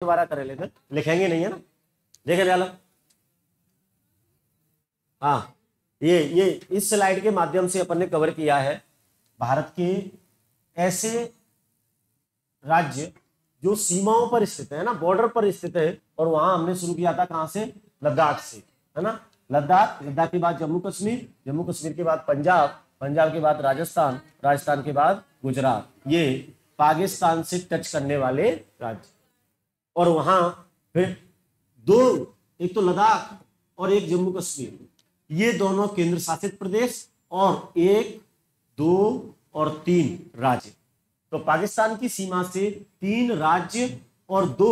दोबारा कर लेते हैं, लिखेंगे नहीं है ना, देखे ध्यान। हाँ, ये इस स्लाइड के माध्यम से अपन ने कवर किया है भारत के ऐसे राज्य जो सीमाओं पर स्थित है ना, बॉर्डर पर स्थित है, और वहां हमने शुरू किया था कहां से, लद्दाख से, है ना। लद्दाख, लद्दाख के बाद जम्मू कश्मीर, जम्मू कश्मीर के बाद पंजाब, पंजाब के बाद राजस्थान, राजस्थान के बाद गुजरात, ये पाकिस्तान से टच करने वाले राज्य। और वहां फिर दो, एक तो लद्दाख और एक जम्मू कश्मीर, ये दोनों केंद्र शासित प्रदेश, और 1, 2 और 3 राज्य। तो पाकिस्तान की सीमा से 3 राज्य और 2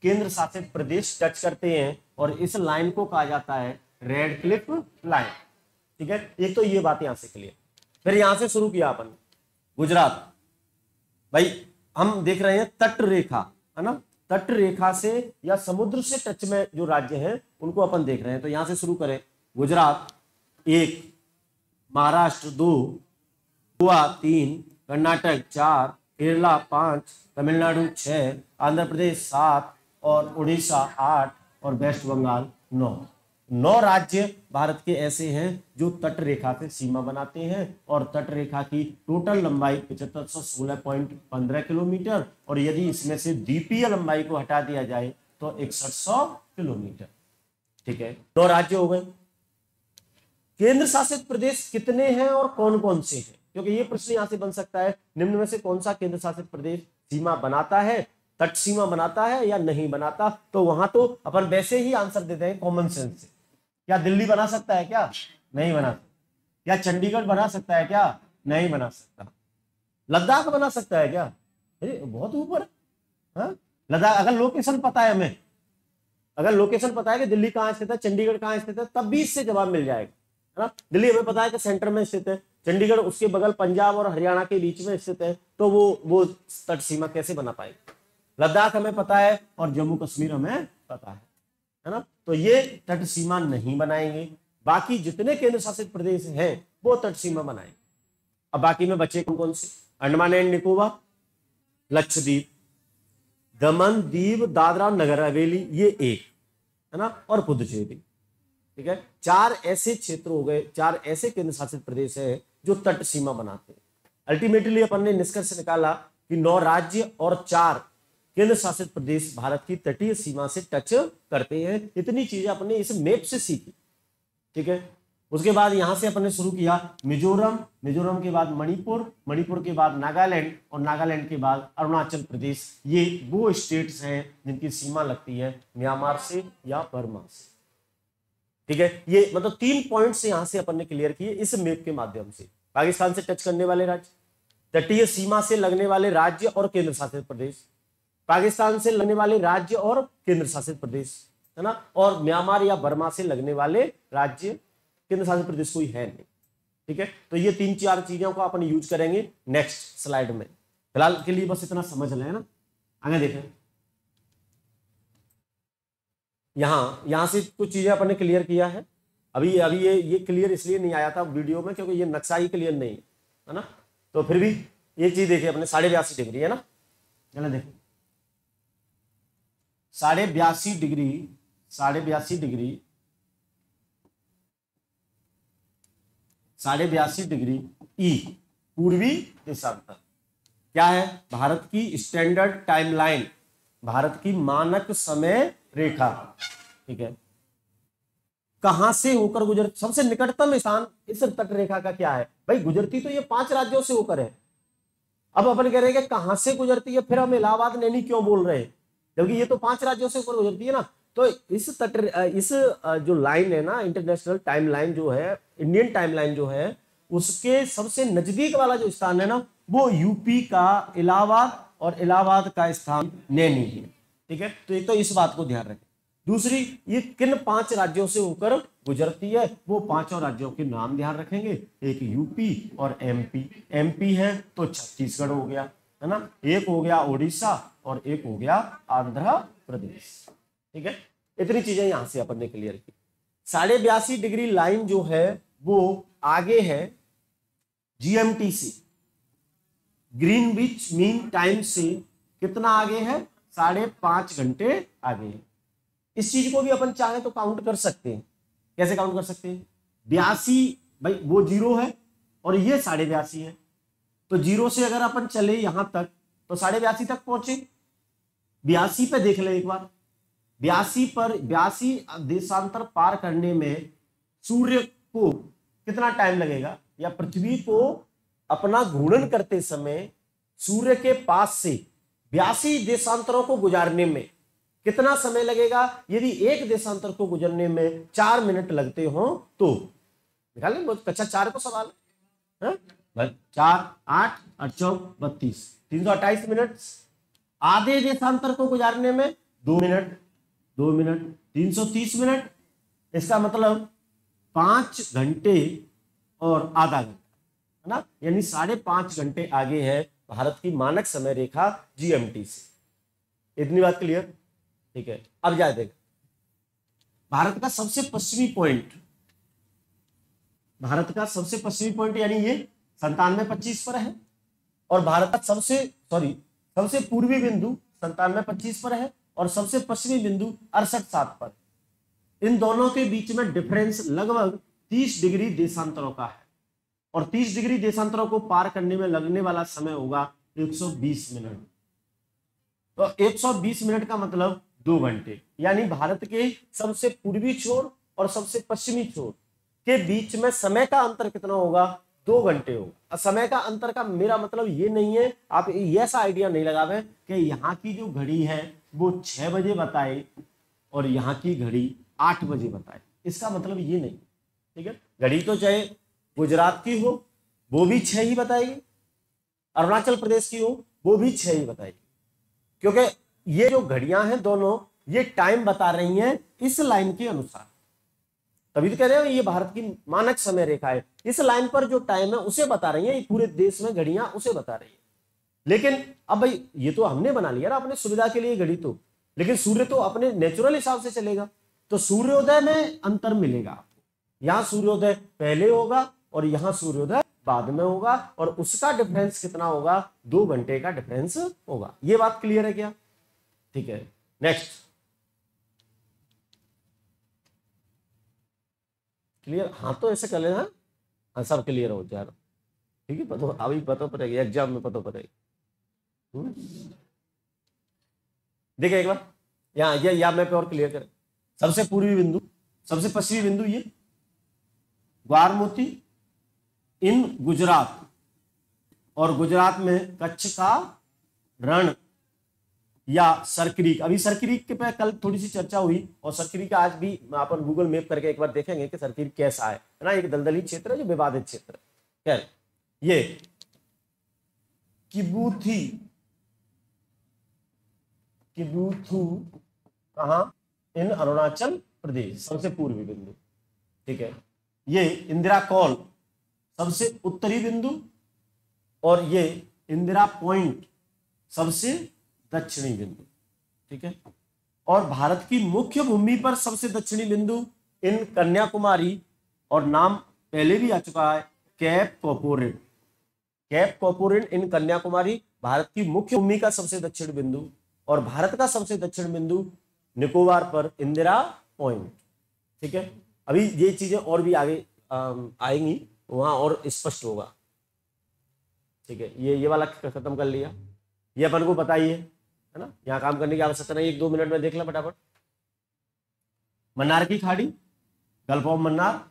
केंद्र शासित प्रदेश टच करते हैं, और इस लाइन को कहा जाता है रेड क्लिफ लाइन। ठीक है, एक तो ये बात यहां से क्लियर। फिर यहां से शुरू किया अपन गुजरात। भाई हम देख रहे हैं तट रेखा, है ना, तट रेखा से या समुद्र से टच में जो राज्य हैं उनको अपन देख रहे हैं। तो यहां से शुरू करें, गुजरात 1, महाराष्ट्र 2, गोवा 3, कर्नाटक 4, केरला 5, तमिलनाडु 6, आंध्र प्रदेश 7 और उड़ीसा 8 और वेस्ट बंगाल 9 राज्य भारत के ऐसे हैं जो तट रेखा से सीमा बनाते हैं, और तट रेखा की टोटल लंबाई 7516.15 किलोमीटर, और यदि इसमें से द्वीपीय लंबाई को हटा दिया जाए तो 6100 किलोमीटर। ठीक है, 9 राज्य हो गए। केंद्र शासित प्रदेश कितने हैं और कौन कौन से हैं, क्योंकि ये प्रश्न यहां से बन सकता है, निम्न में से कौन सा केंद्र शासित प्रदेश सीमा बनाता है, तट सीमा बनाता है या नहीं बनाता। तो वहां तो अपन वैसे ही आंसर देते हैं कॉमन सेंस से। क्या दिल्ली बना सकता है क्या, नहीं बना सकता। क्या चंडीगढ़ बना सकता है क्या, नहीं बना सकता। लद्दाख बना सकता है क्या, बहुत ऊपर है लद्दाख। अगर लोकेशन पता है हमें, अगर लोकेशन पता है कि दिल्ली कहां स्थित है, चंडीगढ़ कहां स्थित है, तब भी इससे जवाब मिल जाएगा, है ना। दिल्ली हमें पता है कि सेंटर में स्थित है, चंडीगढ़ उसके बगल पंजाब और हरियाणा के बीच में स्थित है, तो वो तट सीमा कैसे बना पाएगा। लद्दाख हमें पता है और जम्मू कश्मीर हमें पता है ना। तो ये तट सीमा नहीं बनाएंगे। बाकी जितने केंद्र शासित प्रदेश हैं वो तट सीमा बनाएंगे। अब बाकी में बचे कौन कौन से, अंडमान एंड निकोबार, लक्षद्वीप, दमन दीव दादरा नगर हवेली, ये एक है ना, और पुदुचेरी। ठीक है, 4 ऐसे क्षेत्र हो गए, 4 ऐसे केंद्र शासित प्रदेश है जो तट सीमा बनाते हैं। अल्टीमेटली अपन ने निष्कर्ष निकाला कि 9 राज्य और 4 केंद्र शासित प्रदेश भारत की तटीय सीमा से टच करते हैं। इतनी चीजें अपने इस मैप से सीखी। ठीक है, उसके बाद यहां से अपन ने शुरू किया मिजोरम, मिजोरम के बाद मणिपुर, मणिपुर के बाद नागालैंड, और नागालैंड के बाद अरुणाचल प्रदेश। ये वो स्टेट्स हैं जिनकी सीमा लगती है म्यांमार से या बर्मा से। ठीक है, ये मतलब 3 पॉइंट्स यहां से अपन ने क्लियर किए इस मैप के माध्यम से। पाकिस्तान से टच करने वाले राज्य, तटीय सीमा से लगने वाले राज्य और केंद्र शासित प्रदेश, पाकिस्तान से लगने वाले राज्य और केंद्र शासित प्रदेश, है ना, और म्यांमार या बर्मा से लगने वाले राज्य केंद्र शासित प्रदेश कोई है नहीं। ठीक है, तो ये 3-4 चीजों को अपन यूज करेंगे नेक्स्ट स्लाइड में। फिलहाल के लिए बस इतना समझ लें ना। आगे देखें, यहां से कुछ चीजें अपन ने क्लियर किया है। अभी ये क्लियर इसलिए नहीं आया था वीडियो में क्योंकि ये नक्शा ही क्लियर नहीं है ना। तो फिर भी एक चीज देखिए अपने 82.5 डिग्री है ना, चलो देखो 82.5 डिग्री, 82.5 डिग्री, 82.5 डिग्री ई पूर्वी देशांतर क्या है, भारत की स्टैंडर्ड टाइमलाइन, भारत की मानक समय रेखा। ठीक है, कहां से होकर गुजर, सबसे निकटतम स्थान इस तट रेखा का क्या है भाई, गुजरती तो ये 5 राज्यों से होकर है। अब अपन कह रहे हैं कि कहां से गुजरती है, फिर हम इलाहाबाद नैनी क्यों बोल रहे हैं, जबकि ये तो 5 राज्यों से ऊपर गुजरती है ना। तो इस जो लाइन है ना, इंटरनेशनल टाइमलाइन जो है, इंडियन टाइमलाइन जो है, उसके सबसे नजदीक वाला जो स्थान है ना, वो यूपी का इलाहाबाद, और इलाहाबाद का स्थान नैनी है। ठीक है, तो एक तो इस बात को ध्यान रखें। दूसरी, ये किन 5 राज्यों से होकर गुजरती है, वो 5 राज्यों के नाम ध्यान रखेंगे। एक यूपी और एमपी, एमपी है तो छत्तीसगढ़ हो गया, है ना, एक हो गया उड़ीसा और एक हो गया आंध्र प्रदेश। ठीक है, इतनी चीजें यहां से अपन ने क्लियर की। 82.5 डिग्री लाइन जो है वो आगे है जीएमटी से, ग्रीनविच मीन टाइम से कितना आगे है, 5.5 घंटे आगे है। इस चीज को भी अपन चाहे तो काउंट कर सकते हैं। कैसे काउंट कर सकते हैं? 82, भाई वो 0 है और ये 82.5 है, तो 0 से अगर अपन चले यहां तक तो 82.5 तक पहुंचे। 82 पे देख ले एक बार, 82 देशांतर पार करने में सूर्य को कितना टाइम लगेगा, या पृथ्वी को अपना घूर्णन करते समय सूर्य के पास से 82 देशांतरों को गुजारने में कितना समय लगेगा? यदि एक देशांतर को गुजरने में 4 मिनट लगते हो तो निकाल लें। बहुत कच्चा 4 को सवाल है। 4, 8 और 4 32, 328 मिनट। आधे देशांतर को गुजारने में 2 मिनट, 2 मिनट, 330 मिनट। इसका मतलब 5 घंटे और आधा घंटा, है ना, यानी 5.5 घंटे आगे है भारत की मानक समय रेखा जीएमटी से। इतनी बात क्लियर? ठीक है, अब जाए देख भारत का सबसे पश्चिमी पॉइंट, भारत का सबसे पश्चिमी पॉइंट यानी ये 97.25 पर है, और भारत का सबसे पूर्वी बिंदु 97.25 पर है, और सबसे पश्चिमी बिंदु 68.7 पर। इन दोनों के बीच में डिफरेंस लगभग 30 डिग्री देशांतरों का है, और 30 डिग्री देशांतरों को पार करने में लगने वाला समय होगा 120 मिनट। तो 120 मिनट का मतलब 2 घंटे, यानी भारत के सबसे पूर्वी छोर और सबसे पश्चिमी छोर के बीच में समय का अंतर कितना होगा? 2 घंटे होगा। समय का अंतर का मेरा मतलब ये नहीं है, आप ऐसा आइडिया नहीं लगावे कि यहाँ की जो घड़ी है वो 6 बजे बताए और यहाँ की घड़ी 8 बजे बताए। इसका मतलब ये नहीं, ठीक है। घड़ी तो चाहे गुजरात की हो वो भी 6 ही बताएगी, अरुणाचल प्रदेश की हो वो भी 6 ही बताएगी, क्योंकि ये जो घड़ियां हैं दोनों ये टाइम बता रही हैं इस लाइन के अनुसार। तभी तो कह रहे हैं ये भारत की मानक समय रेखा है, इस लाइन पर जो टाइम है उसे बता रही है। ये पूरे देश में घड़ियां उसे बता रही है। लेकिन अब भाई ये तो हमने बना लिया ना अपने सुविधा के लिए घड़ी तो, लेकिन सूर्य तो अपने नेचुरल हिसाब से चलेगा। तो सूर्योदय में अंतर मिलेगा आपको। यहां सूर्योदय पहले होगा और यहां सूर्योदय बाद में होगा, और उसका डिफरेंस कितना होगा? 2 घंटे का डिफरेंस होगा। ये बात क्लियर है क्या? ठीक है, नेक्स्ट। क्लियर? हाँ तो ऐसे कर लेना। हाँ सब क्लियर हो जा रहा, ठीक है। पता अभी पता पड़ेगी, एग्जाम में पता पड़ेगी। देखिए एक बार यहाँ ये या मैप और क्लियर करें। सबसे पूर्वी बिंदु, सबसे पश्चिमी बिंदु ये ग्वारमोती इन गुजरात, और गुजरात में कच्छ का रण या सरक्रीक। अभी सरक्रीक के पे कल थोड़ी सी चर्चा हुई, और सरक्रीक आज भी अपन गूगल मैप करके एक बार देखेंगे कि सरक्रीक कैसा है ना। एक दलदली क्षेत्र है जो विवादित क्षेत्र है। खैर ये किबूथू कहां? इन अरुणाचल प्रदेश, सबसे पूर्वी बिंदु, ठीक है। ये इंदिरा कॉल सबसे उत्तरी बिंदु, और ये इंदिरा पॉइंट सबसे दक्षिणी बिंदु, ठीक है। और भारत की मुख्य भूमि पर सबसे दक्षिणी बिंदु इन कन्याकुमारी, और नाम पहले भी आ चुका है, कैप कॉर्पोरेट। कैप कॉर्पोरेट इन कन्याकुमारी भारत की मुख्य भूमि का सबसे दक्षिण बिंदु, और भारत का सबसे दक्षिण बिंदु निकोबार पर इंदिरा पॉइंट, ठीक है। अभी ये चीजें और भी आगे आएंगी, वहां और स्पष्ट होगा, ठीक है। ये वाला खत्म कर लिया, ये अपन को बताइए, है ना। यहाँ काम करने की आवश्यकता नहीं, 1-2 मिनट में देख लें फटाफट। मन्नार की खाड़ी, गल्फ ऑफ मन्नार,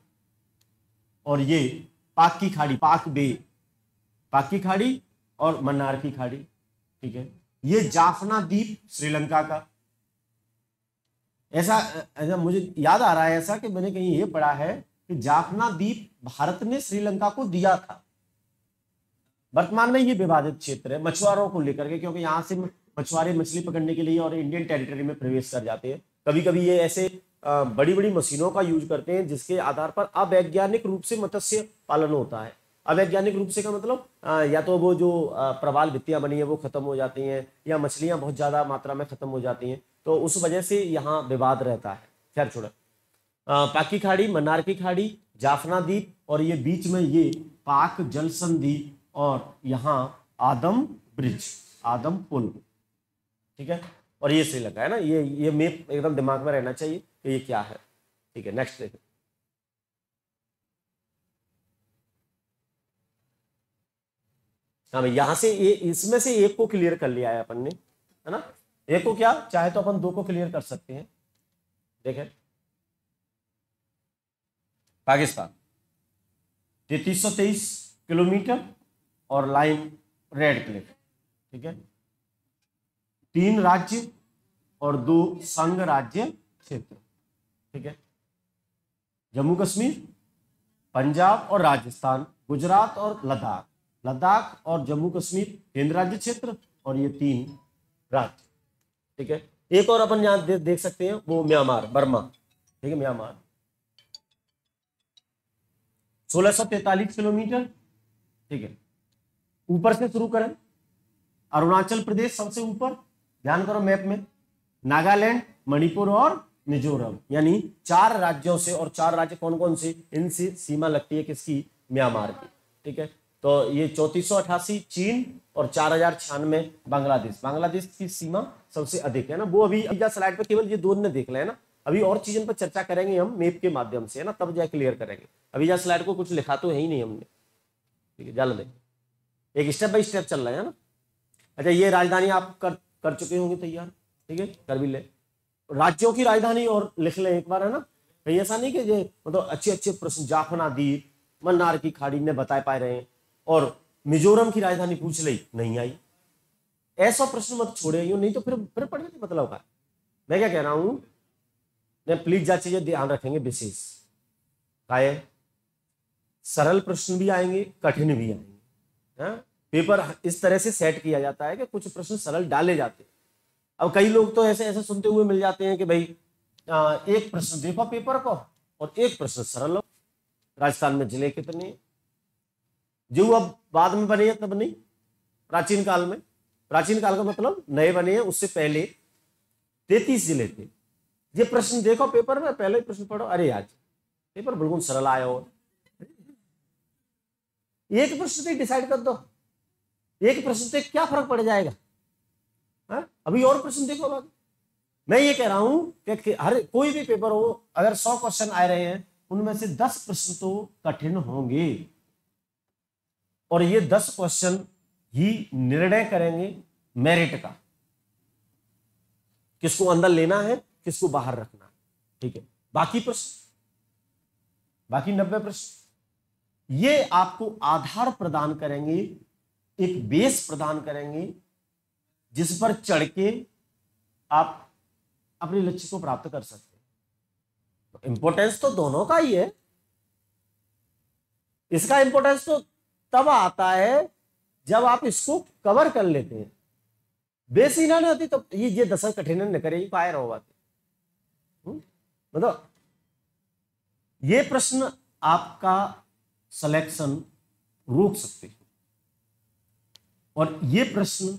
और ये पाक की खाड़ी, पाक बे, पाक की खाड़ी और मन्नार की खाड़ी, ठीक है। ये जाफना द्वीप श्रीलंका का। ऐसा मुझे याद आ रहा है ऐसा कि मैंने कहीं ये पढ़ा है कि जाफना द्वीप भारत ने श्रीलंका को दिया था। वर्तमान में ये विवादित क्षेत्र है मछुआरों को लेकर के, क्योंकि यहाँ से मछुआरे मछली पकड़ने के लिए और इंडियन टेरिटरी में प्रवेश कर जाते हैं। कभी कभी ये ऐसे बड़ी बड़ी मशीनों का यूज करते हैं जिसके आधार पर अवैज्ञानिक रूप से मत्स्य पालन होता है। अवैज्ञानिक रूप से का मतलब या तो वो जो प्रवाल भित्तियां बनी है वो खत्म हो जाती हैं, या मछलियां बहुत ज्यादा मात्रा में खत्म हो जाती हैं, तो उस वजह से यहाँ विवाद रहता है। खैर छोड़ो, पाक की खाड़ी, मन्नार की खाड़ी, जाफना द्वीप, और ये बीच में ये पाक जल संधि, और यहाँ आदम ब्रिज, आदम पुल, ठीक है। और ये श्रीलंका है ना। ये मैप एकदम दिमाग में रहना चाहिए कि ये क्या है। ठीक है, नेक्स्ट देखो। हाँ भाई, यहां से ये इसमें से एक को क्लियर कर लिया है अपन ने, है ना। एक को क्या, चाहे तो अपन दो को क्लियर कर सकते हैं। देखें, पाकिस्तान 3323 किलोमीटर और लाइन रेड क्लिफ। ठीक है, 3 राज्य और 2 संघ राज्य क्षेत्र। ठीक है, जम्मू कश्मीर, पंजाब और राजस्थान, गुजरात और लद्दाख। लद्दाख और जम्मू कश्मीर केंद्र राज्य क्षेत्र और ये 3 राज्य। ठीक है, एक और अपन यहां देख सकते हैं, वो म्यांमार, बर्मा। ठीक है, म्यांमार 1643 किलोमीटर। ठीक है, ऊपर से शुरू करें, अरुणाचल प्रदेश सबसे ऊपर, ध्यान करो मैप में, नागालैंड, मणिपुर और मिजोरम, यानी 4 राज्यों से। और 4 राज्य कौन कौन से, इनसे सीमा लगती है किसकी, म्यांमार की। ठीक है, तो ये 3488 चीन और 4096 बांग्लादेश। बांग्लादेश की सीमा सबसे अधिक है ना। वो अभी स्लाइड पे केवल ये 2 ने देख ले ना, अभी और चीजों पर चर्चा करेंगे हम मैप के माध्यम से, है ना, तब जाए क्लियर करेंगे। अभी जा स्लाइड को कुछ लिखा तो है ही नहीं हमने। ठीक है, जान दे, एक स्टेप बाय स्टेप चल रहा है ना। अच्छा, ये राजधानी आप कर चुके होंगे तैयार। ठीक है, कर भी ले, राज्यों की राजधानी और लिख लें एक बार, है ना। कहीं ऐसा नहीं कि ये मतलब अच्छे अच्छे प्रश्न जाफना द्वीप, मन्नार की खाड़ी ने बता पा रहे हैं और मिजोरम की राजधानी पूछ ली नहीं आई। ऐसा प्रश्न मत छोड़े, यूं नहीं तो फिर पढ़ने का मतलब का। मैं क्या कह रहा हूं, प्लीज जा चीजें ध्यान रखेंगे विशेष काय, सरल प्रश्न भी आएंगे, कठिन भी आएंगे। हाँ? पेपर इस तरह से सेट किया जाता है कि कुछ प्रश्न सरल डाले जाते हैं। अब कई लोग तो ऐसे ऐसे सुनते हुए मिल जाते हैं कि भाई एक प्रश्न देखो पेपर को और एक प्रश्न सरल हो। राजस्थान में जिले कितने, जो अब बाद में बने हैं तब नहीं, प्राचीन काल में, प्राचीन काल का मतलब नए बने हैं, उससे पहले 33 जिले थे। ये प्रश्न देखो पेपर में, पहले प्रश्न पढ़ो, अरे आज पेपर बिल्कुल सरल आया हो। एक प्रश्न से डिसाइड कर दो, एक प्रश्न से क्या फर्क पड़ जाएगा। अभी और प्रश्न देखो बात। मैं ये कह रहा हूं कि हर कोई भी पेपर हो, अगर 100 क्वेश्चन आ रहे हैं, उनमें से 10 प्रश्न तो कठिन होंगे और ये 10 क्वेश्चन ही निर्णय करेंगे मेरिट का, किसको अंदर लेना है, किसको बाहर रखना है। ठीक है, बाकी प्रश्न, बाकी 90 प्रश्न ये आपको आधार प्रदान करेंगे, एक बेस प्रदान करेंगे जिस पर चढ़ के आप अपने लक्ष्य को प्राप्त कर सकते हैं। तो इंपॉर्टेंस तो दोनों का ही है। इसका इंपॉर्टेंस तो तब आता है जब आप इसको कवर कर लेते हैं। बेस ही ना होती तो ये 10 कठिन न करे पाए रहो बात। मतलब ये प्रश्न आपका सिलेक्शन रोक सकते हैं और ये प्रश्न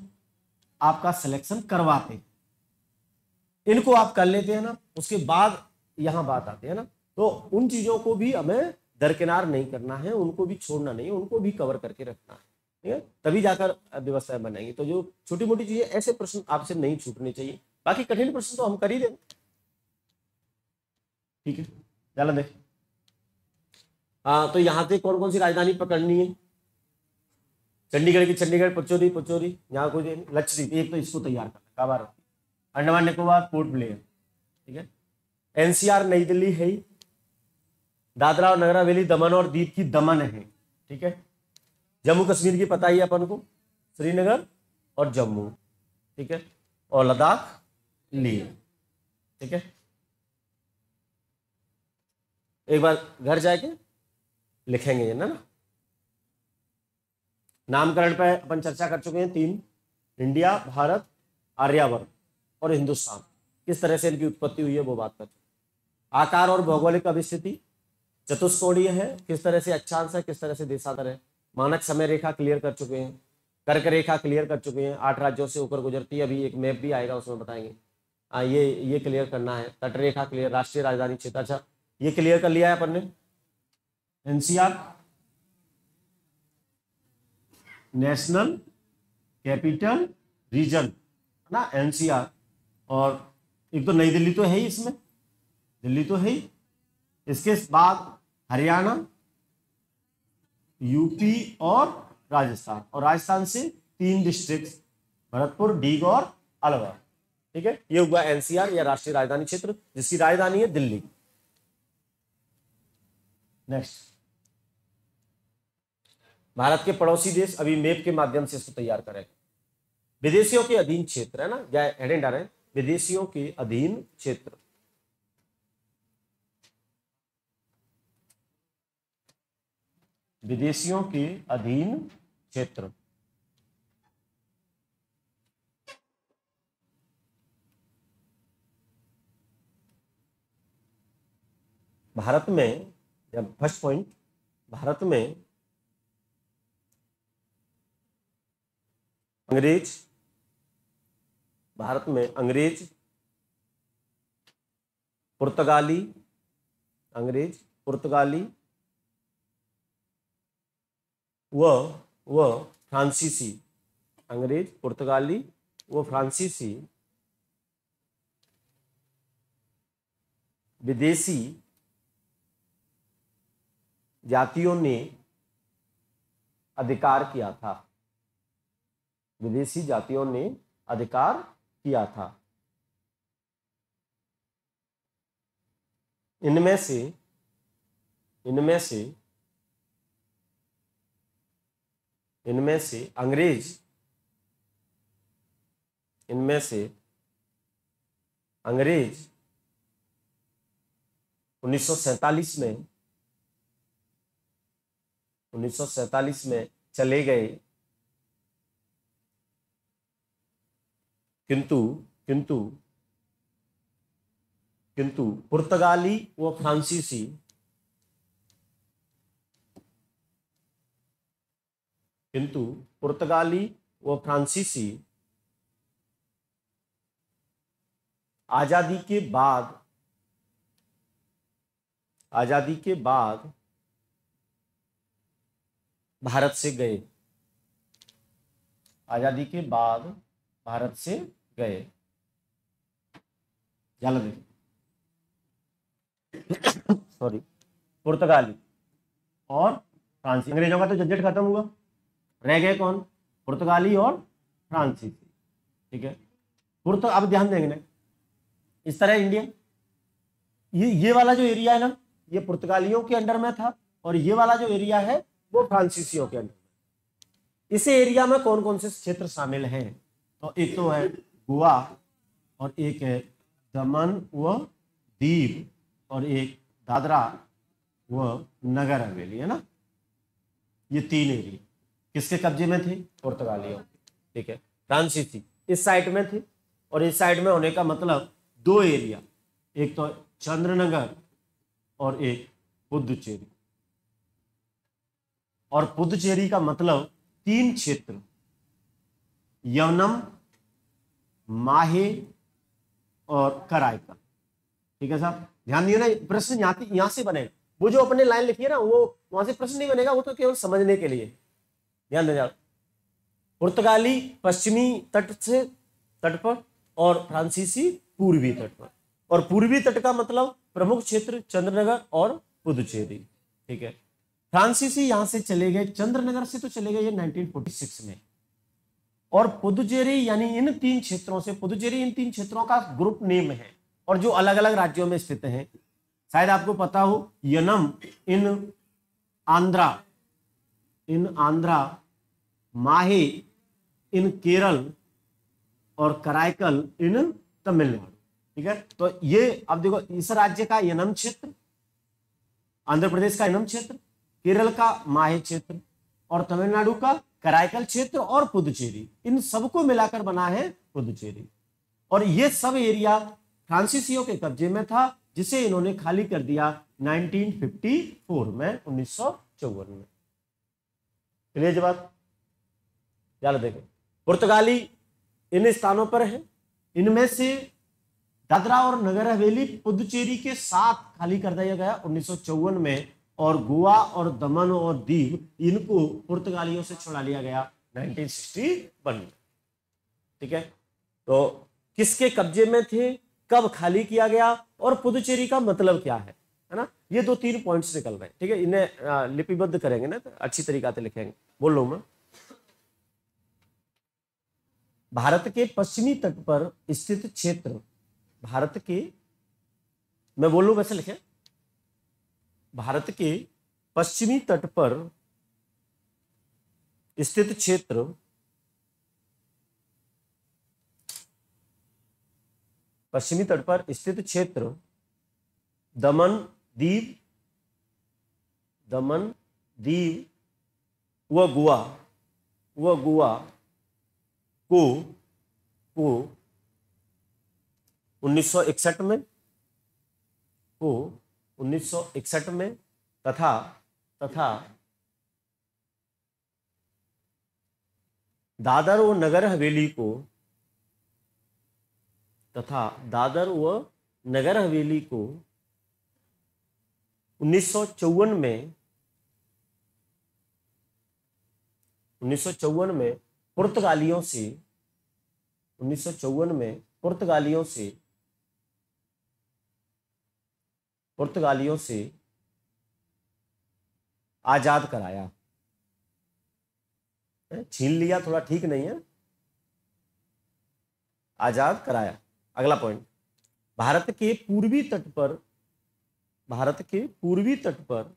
आपका सिलेक्शन करवाते हैं। इनको आप कर लेते हैं ना, उसके बाद यहां बात आती है ना, तो उन चीजों को भी हमें दरकिनार नहीं करना है, उनको भी छोड़ना नहीं है, उनको भी कवर करके रखना है। ठीक है, तभी जाकर व्यवस्थाएं बनाएंगी। तो जो छोटी मोटी चीजें, ऐसे प्रश्न आपसे नहीं छूटने चाहिए, बाकी कठिन प्रश्न तो हम कर ही देंगे। ठीक है, चलो देख। तो यहां से कौन कौन सी राजधानी पकड़नी है, चंडीगढ़ की चंडीगढ़, पचौरी पचौरी, यहाँ कोई लक्षद्वीप, एक तो इसको तैयार करना, काबार, अंडमान निकोबार, पोर्ट ब्लेयर। ठीक है, एनसीआर नई दिल्ली है ही, दादरा और नगर हवेली, दमन और दीव की दमन है। ठीक है, जम्मू कश्मीर की पता ही अपन को, श्रीनगर और जम्मू। ठीक है, और लद्दाख लेह। ठीक है, एक बार घर जाके लिखेंगे ये ना। नामकरण पे अपन चर्चा कर चुके हैं 3, इंडिया, भारत, आर्यावर्त और हिंदुस्तान, किस तरह से इनकी उत्पत्ति हुई है वो बात कर चुके। आकार और भौगोलिक अभिस्थिति चतुष्कोणीय है, किस तरह से अक्षांश है, किस तरह से देशांतर है। मानक समय रेखा क्लियर कर चुके हैं, कर्क रेखा क्लियर कर चुके हैं, 8 राज्यों से होकर गुजरती है। अभी एक मैप भी आएगा उसमें बताएंगे। ये क्लियर करना है। तट रेखा क्लियर, राष्ट्रीय राजधानी क्षेत्र, अच्छा ये क्लियर कर लिया है अपन ने। एनसीआर नेशनल कैपिटल रीजन ना, एनसीआर और एक तो नई दिल्ली तो है ही, इसमें दिल्ली तो है ही। इसके बाद हरियाणा, यूपी और राजस्थान, और राजस्थान से 3 डिस्ट्रिक्ट, भरतपुर, डीग और अलवर। ठीक है, ये हुआ एनसीआर या राष्ट्रीय राजधानी क्षेत्र, जिसकी राजधानी है दिल्ली। नेक्स्ट, भारत के पड़ोसी देश अभी मैप के माध्यम से इसको तैयार करें। विदेशियों के अधीन क्षेत्र है ना, या हेडिंग डालें विदेशियों के अधीन क्षेत्र। विदेशियों के अधीन क्षेत्र। भारत में, या फर्स्ट पॉइंट, भारत में अंग्रेज, भारत में अंग्रेज, पुर्तगाली, अंग्रेज, पुर्तगाली व फ्रांसीसी, अंग्रेज, पुर्तगाली व फ्रांसीसी विदेशी जातियों ने अधिकार किया था, विदेशी जातियों ने अधिकार किया था। इनमें से अंग्रेज, इनमें से अंग्रेज 1947 में चले गए, किंतु पुर्तगाली व फ्रांसीसी आजादी के बाद भारत से गए, आजादी के बाद भारत से गए। सॉरी, पुर्तगाली और फ्रांसीसी, अंग्रेजों का तो झंझट खत्म हुआ, रह गए कौन? पुर्तगाली और फ्रांसीसी। ठीक है, अब ध्यान देंगे ना, इस तरह इंडिया, ये वाला जो एरिया है ना, ये पुर्तगालियों के अंडर में था, और ये वाला जो एरिया है वो फ्रांसीसियों के अंडर में। इस एरिया में कौन कौन से क्षेत्र शामिल हैं? तो एक तो है गोवा, और एक है दमन व दीव, और एक दादरा व नगर हवेली, है ना। ये 3 एरिया किसके कब्जे में थे? पुर्तगालियों के। ठीक है, फ्रांसीसी इस साइड में थे, और इस साइड में होने का मतलब 2 एरिया, एक तो चंद्रनगर और एक पुदुचेरी। और पुदुचेरी का मतलब 3 क्षेत्र, यवनम, माहे और कराईकल। ठीक है साहब, ध्यान दिए ना, प्रश्न यहां से बनेगा। वो जो अपने लाइन लिखी है ना, वो वहां से प्रश्न नहीं बनेगा, वो तो केवल समझने के लिए। ध्यान देना, पुर्तगाली पश्चिमी तट पर, और फ्रांसीसी पूर्वी तट पर। और पूर्वी तट का मतलब प्रमुख क्षेत्र चंद्रनगर और पुदुचेरी। ठीक है, फ्रांसीसी यहां से चले गए, चंद्रनगर से तो चले गए 1946 में, और पुदुचेरी यानी इन 3 क्षेत्रों से, पुदुचेरी इन 3 क्षेत्रों का ग्रुप नेम है, और जो अलग अलग राज्यों में स्थित हैं। शायद आपको पता हो, यनम इन आंध्रा, माहे इन केरल, और कराईकल इन तमिलनाडु। ठीक है, तो ये अब देखो, इस राज्य का यनम क्षेत्र, आंध्र प्रदेश का यनम क्षेत्र, केरल का माहे क्षेत्र, और तमिलनाडु का कराईकल क्षेत्र, और पुदुचेरी, इन सबको मिलाकर बना है पुदुचेरी। और ये सब एरिया फ्रांसीसियों के कब्जे में था, जिसे इन्होंने खाली कर दिया 1954 में, 1954 में। क्लियर जवाब? चलो देखो, पुर्तगाली इन स्थानों पर है, इनमें से दादरा और नगर हवेली पुदुचेरी के साथ खाली कर दिया गया 1954 में, और गोवा और दमन और दीव इनको पुर्तगालियों से छुड़ा लिया गया 1961 में। ठीक है, तो किसके कब्जे में थे, कब खाली किया गया, और पुदुचेरी का मतलब क्या है ना। ये 2-3 पॉइंट्स निकल रहे हैं, ठीक है। इन्हें लिपिबद्ध करेंगे ना तो अच्छी तरीका से लिखेंगे। बोल रहा हूं मैं, भारत के पश्चिमी तट पर स्थित क्षेत्र, भारत के, मैं बोल लूं वैसे लिखें, भारत के पश्चिमी तट पर स्थित क्षेत्र पश्चिमी तट पर स्थित क्षेत्र दमन दीव, दमन दीव व गोवा को 1961 में, को 1961 में तथा दादर व नगर हवेली को, तथा दादर व नगर हवेली को 1954 में, 1954 में पुर्तगालियों से, 1954 में पुर्तगालियों से आजाद कराया। छीन लिया थोड़ा ठीक नहीं है, आजाद कराया। अगला पॉइंट, भारत के पूर्वी तट पर, भारत के पूर्वी तट पर,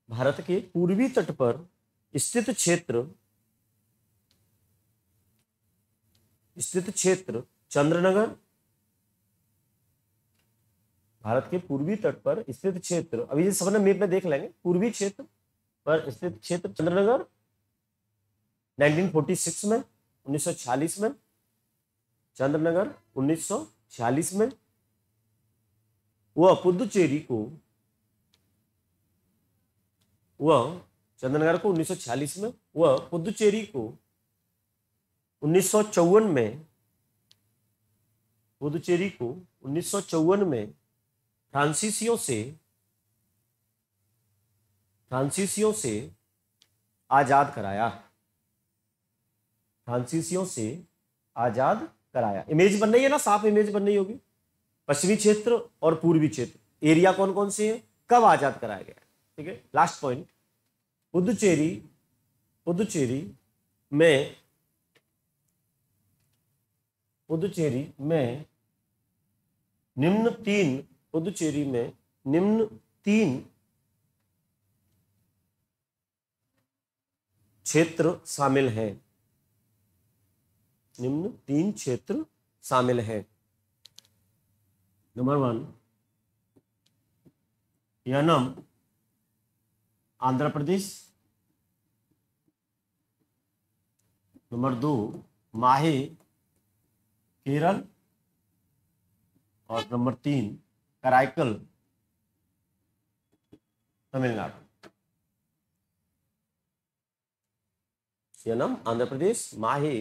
भारत के पूर्वी तट पर स्थित क्षेत्र, चंद्रनगर, भारत के पूर्वी तट पर स्थित क्षेत्र, अभी ये सबने मैप में देख लेंगे, पूर्वी क्षेत्र पर स्थित क्षेत्र चंद्रनगर 1946 में, 1946 में, चंद्रनगर 1946 में, वह पुदुचेरी को, वह चंद्रनगर को 1946 में, वह पुदुचेरी को 1954 में, पुदुचेरी को 1954 में फ्रांसीसियों से आजाद कराया, फ्रांसीसियों से आजाद कराया। इमेज बन रही है ना, साफ इमेज बन रही होगी। पश्चिमी क्षेत्र और पूर्वी क्षेत्र, एरिया कौन कौन से हैं, कब आजाद कराया गया, ठीक है। लास्ट पॉइंट, पुदुचेरी में निम्न तीन क्षेत्र शामिल हैं, निम्न 3 क्षेत्र शामिल हैं। नंबर 1 यानम आंध्र प्रदेश, नंबर 2 माहे केरल, और नंबर 3 कराईकल तमिलनाडु। यानम आंध्र प्रदेश, माहे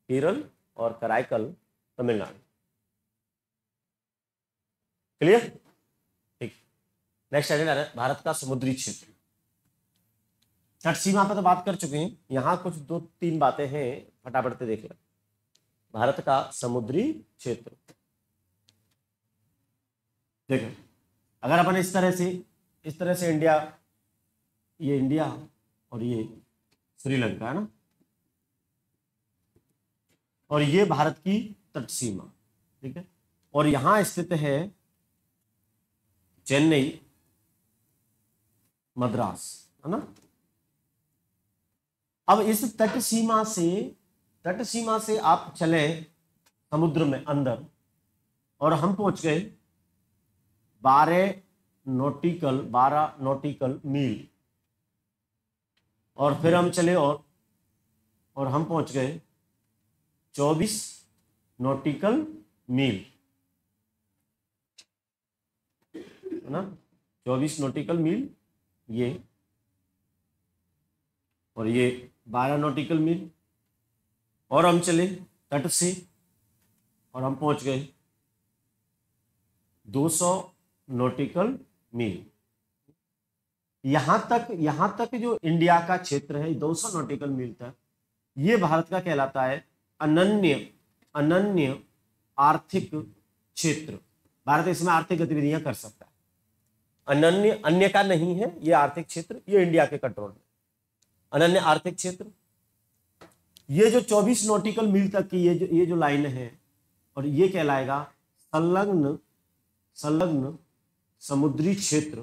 केरल और कराईकल तमिलनाडु। क्लियर, ठीक। नेक्स्ट आ रहा है भारत का समुद्री क्षेत्र। तट सीमा पर तो बात कर चुके हैं, यहां कुछ 2-3 बातें हैं, फटाफट से देख लें। भारत का समुद्री क्षेत्र, देखो अगर अपन इस तरह से इंडिया, ये इंडिया और ये श्रीलंका है ना, और ये भारत की तट सीमा, ठीक है। और यहां स्थित है चेन्नई, मद्रास, है ना। अब इस तट सीमा से आप चले समुद्र में अंदर, और हम पहुंच गए 12 नॉटिकल मील, और फिर हम चले और हम पहुंच गए 24 नॉटिकल मील, है ना, 24 नॉटिकल मील ये, और ये 12 नॉटिकल मील, और हम चले तट से और हम पहुंच गए 200 नॉटिकल मील। यहां तक जो इंडिया का क्षेत्र है 200 नॉटिकल मील तक, ये भारत का कहलाता है अनन्य अनन्य आर्थिक क्षेत्र। भारत इसमें आर्थिक गतिविधियां कर सकता है। अनन्य, अन्य का नहीं है ये आर्थिक क्षेत्र, ये इंडिया के कंट्रोल में। अनन्य आर्थिक क्षेत्र, ये जो 24 नॉटिकल मील तक की ये जो लाइन है, और ये कहलाएगा संलग्न संलग्न समुद्री क्षेत्र,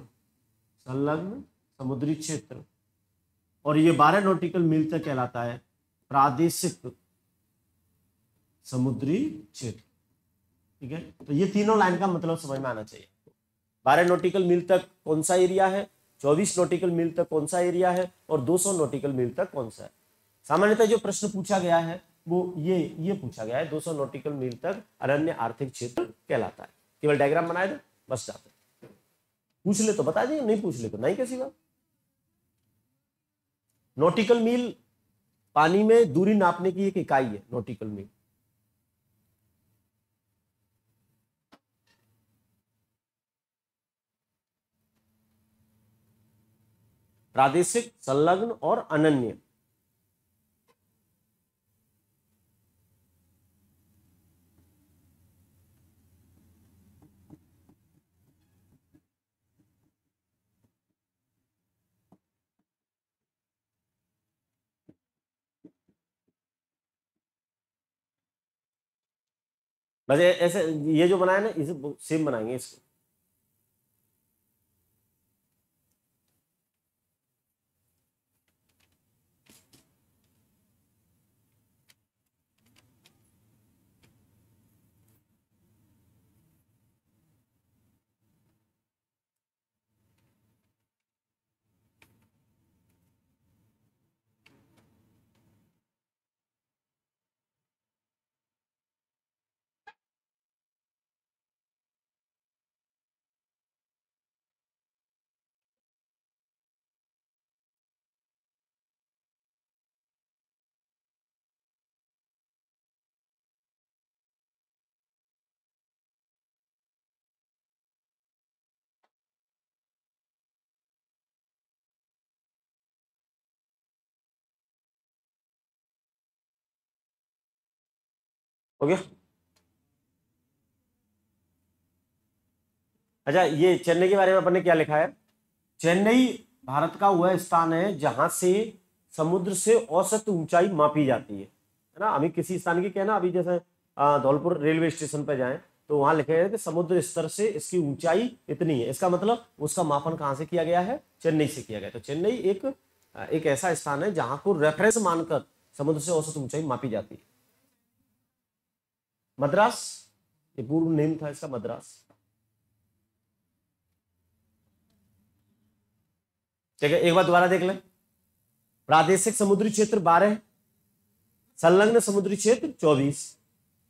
संलग्न समुद्री क्षेत्र। और ये 12 नॉटिकल मील तक कहलाता है प्रादेशिक समुद्री क्षेत्र। ठीक है, तो ये तीनों लाइन का मतलब समझ में आना चाहिए। 12 नॉटिकल मील तक कौन सा एरिया है, 24 नॉटिकल मील तक कौन सा एरिया है, और 200 नॉटिकल मील तक कौन सा है। सामान्यतः जो प्रश्न पूछा गया है वो ये पूछा गया है, 200 नॉटिकल मील तक अरण्य आर्थिक क्षेत्र कहलाता है। केवल डायग्राम बनाए दो बस, जाते पूछ ले तो बता दिए, नहीं पूछ ले तो नहीं, कैसी बात। नॉटिकल मील पानी में दूरी नापने की एक इकाई है, नॉटिकल मील। प्रादेशिक, संलग्न और अनन्य। बस ऐसे ये जो बनाया ना, इसे सेम बनाएंगे इसको। हो गया। अच्छा, ये चेन्नई के बारे में अपन ने क्या लिखा है। चेन्नई भारत का वह स्थान है जहां से समुद्र से औसत ऊंचाई मापी जाती है ना। अभी किसी स्थान की कहना, अभी जैसे धौलपुर रेलवे स्टेशन पर जाएं तो वहां लिखे हैं कि समुद्र स्तर से इसकी ऊंचाई इतनी है। इसका मतलब उसका मापन कहां से किया गया है, चेन्नई से किया गया। तो चेन्नई एक ऐसा स्थान है जहां को रेफरेंस मानकर समुद्र से औसत ऊंचाई मापी जाती है। मद्रास, ये पूर्व नेम था इसका, मद्रास। ठीक है, एक बार दोबारा देख लें। प्रादेशिक समुद्री क्षेत्र 12, संलग्न समुद्री क्षेत्र 24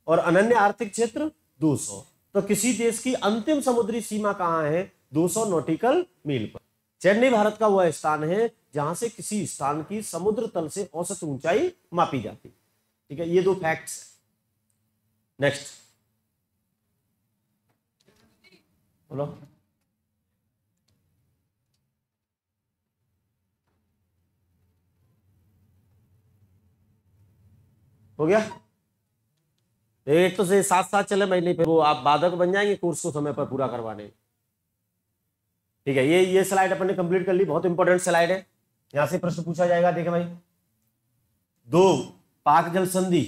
और अनन्य आर्थिक क्षेत्र 200। तो किसी देश की अंतिम समुद्री सीमा कहां है, 200 नॉटिकल मील पर। चेन्नई भारत का वह स्थान है जहां से किसी स्थान की समुद्र तल से औसत ऊंचाई मापी जाती। ठीक है, ये दो फैक्ट्स। नेक्स्ट बोलो। हो गया। एक तो से साथ साथ चले, मैं नहीं, फिर वो आप बाधक बन जाएंगे कोर्स को समय पर पूरा करवाने। ठीक है, ये स्लाइड अपन ने कंप्लीट कर ली, बहुत इंपॉर्टेंट स्लाइड है। यहां से प्रश्न पूछा जाएगा। देखे भाई, दो पाक जल संधि,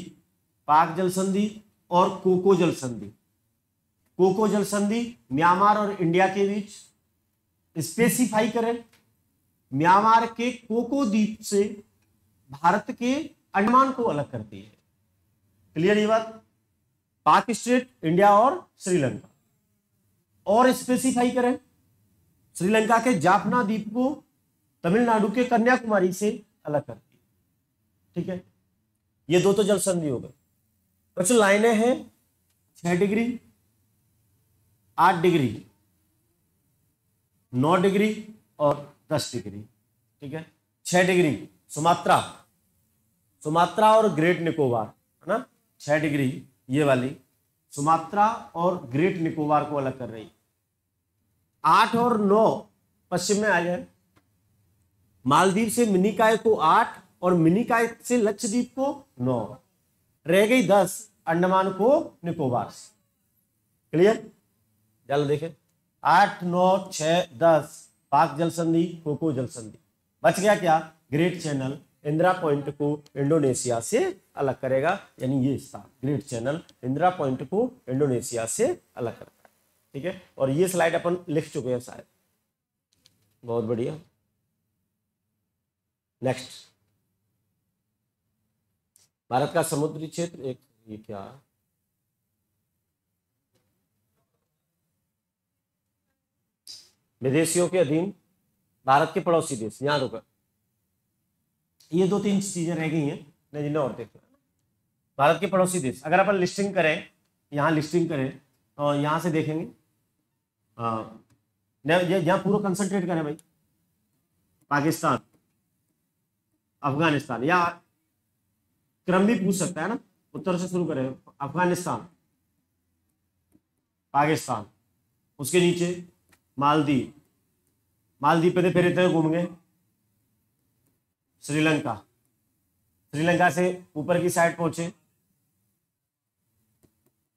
पाक जल संधि और कोको जल संधि। कोको जल संधि म्यांमार और इंडिया के बीच। स्पेसिफाई करें, म्यांमार के कोको द्वीप से भारत के अंडमान को अलग करती है। क्लियर ये बात। पाक स्टेट, इंडिया और श्रीलंका। और स्पेसिफाई करें, श्रीलंका के जाफना द्वीप को तमिलनाडु के कन्याकुमारी से अलग करती है। ठीक है, ये दो तो जल संधि हो गए। कुछ लाइनें हैं 6 डिग्री, 8 डिग्री, 9 डिग्री और 10 डिग्री। ठीक है, 6 डिग्री सुमात्रा, सुमात्रा और ग्रेट निकोबार, है ना। 6 डिग्री ये वाली सुमात्रा और ग्रेट निकोबार को अलग कर रही। 8 और 9 पश्चिम में आ जाए। मालदीव से मिनिकॉय को 8 और मिनिकॉय से लक्षद्वीप को 9। रह गई 10 अंडमान को निकोबार से। क्लियर? चलो देखें, 8 9 6 10 पाक जल संधि, कोको जल संधि। बच गया क्या? ग्रेट चैनल इंदिरा पॉइंट को इंडोनेशिया से अलग करेगा, यानी ये स्थान ग्रेट चैनल इंदिरा पॉइंट को इंडोनेशिया से अलग करता है। ठीक है, और ये स्लाइड अपन लिख चुके हैं शायद। बहुत बढ़िया। नेक्स्ट, भारत का समुद्री क्षेत्र, एक ये क्या है? विदेशियों के अधीन भारत के पड़ोसी देश, यहां रुका। ये 2-3 चीजें रह गई हैं, नहीं जिन्हें और देखो। भारत के पड़ोसी देश, अगर अपन लिस्टिंग करें, यहाँ लिस्टिंग करें और यहाँ से देखेंगे, यहाँ पूरा कंसंट्रेट करें भाई, पाकिस्तान, अफगानिस्तान, या क्रम भी पूछ सकता है ना, उत्तर से शुरू करें। अफगानिस्तान, पाकिस्तान, उसके नीचे मालदीव, मालदीव पे फिर इतने घूम गए। श्रीलंका, श्रीलंका से ऊपर की साइड पहुंचे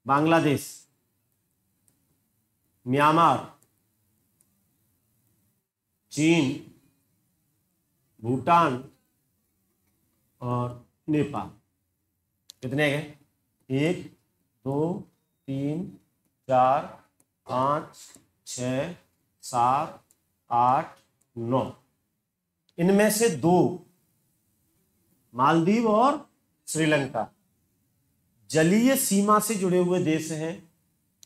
बांग्लादेश, म्यांमार, चीन, भूटान और नेपाल। कितने गए? 1 2 3 4 5 6 7 8 9। इनमें से 2 मालदीव और श्रीलंका जलीय सीमा से जुड़े हुए देश हैं,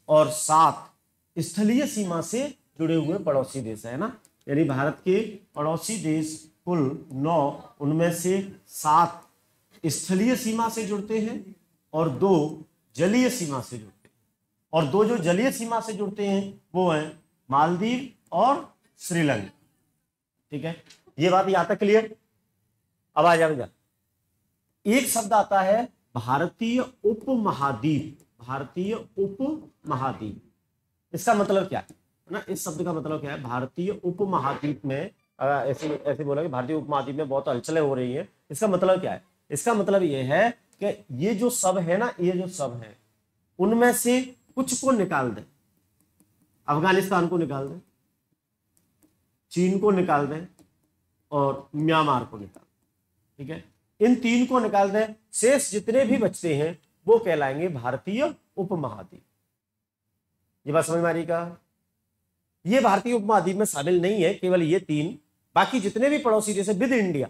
और 7 स्थलीय सीमा से जुड़े हुए पड़ोसी देश है ना। यानी भारत के पड़ोसी देश कुल 9, उनमें से 7 स्थलीय सीमा से जुड़ते हैं और 2 जलीय सीमा से जुड़ते हैं। और 2 जो जलीय सीमा से जुड़ते हैं वो हैं मालदीव और श्रीलंका। ठीक है, ये बात यहां तक क्लियर? अब आ जाओ, एक शब्द आता है भारतीय उपमहाद्वीप, भारतीय उपमहाद्वीप। इसका मतलब क्या है ना? इस शब्द का मतलब क्या है? भारतीय उपमहाद्वीप में ऐसे ऐसे बोला कि भारतीय उपमहाद्वीप में बहुत हलचलें हो रही हैं। इसका मतलब क्या है? इसका मतलब ये है कि ये जो सब है ना, ये जो सब है उनमें से कुछ को निकाल दें, अफगानिस्तान को निकाल दें, चीन को निकाल दें और म्यांमार को निकाल दें। ठीक है, इन 3 को निकाल दें, शेष जितने भी बचते हैं वो कहलाएंगे भारतीय उपमहाद्वीप। ये बात समझ में आ रही का? ये भारतीय उपमहाद्वीप में शामिल नहीं है, केवल ये 3। बाकी जितने भी पड़ोसी देश विद इंडिया,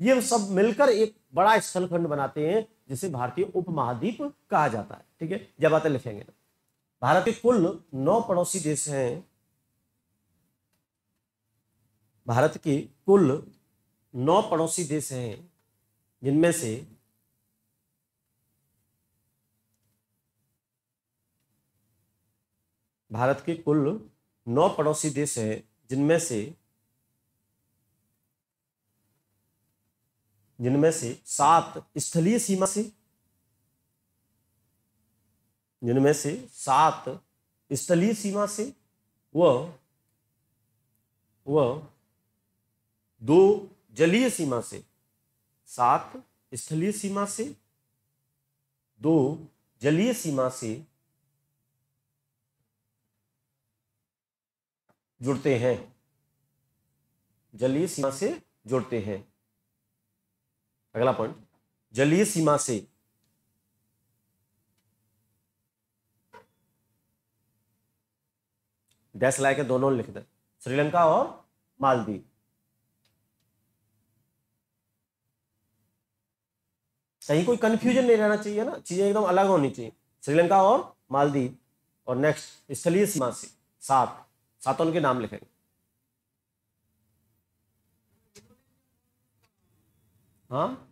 ये सब मिलकर एक बड़ा स्थलखंड बनाते हैं जिसे भारतीय उपमहाद्वीप कहा जाता है। ठीक है, जब बातें लिखेंगे। भारत के कुल 9 पड़ोसी देश हैं। भारत के कुल 9 पड़ोसी देश हैं, जिनमें से भारत के कुल 9 पड़ोसी देश हैं, जिनमें से 7 स्थलीय सीमा से, जिनमें से 7 स्थलीय सीमा से वह 2 जलीय सीमा से, 7 स्थलीय सीमा से, 2 जलीय सीमा से जुड़ते हैं, जलीय सीमा से जुड़ते हैं। अगला पॉइंट, जलीय सीमा से डैश ला के दोनों लिख दें, श्रीलंका और मालदीव। कहीं कोई कंफ्यूजन नहीं रहना चाहिए ना, चीजें एकदम अलग होनी चाहिए। श्रीलंका और मालदीव, और नेक्स्ट स्थलीय सीमा से 7 के नाम लिखेंगे। हाँ,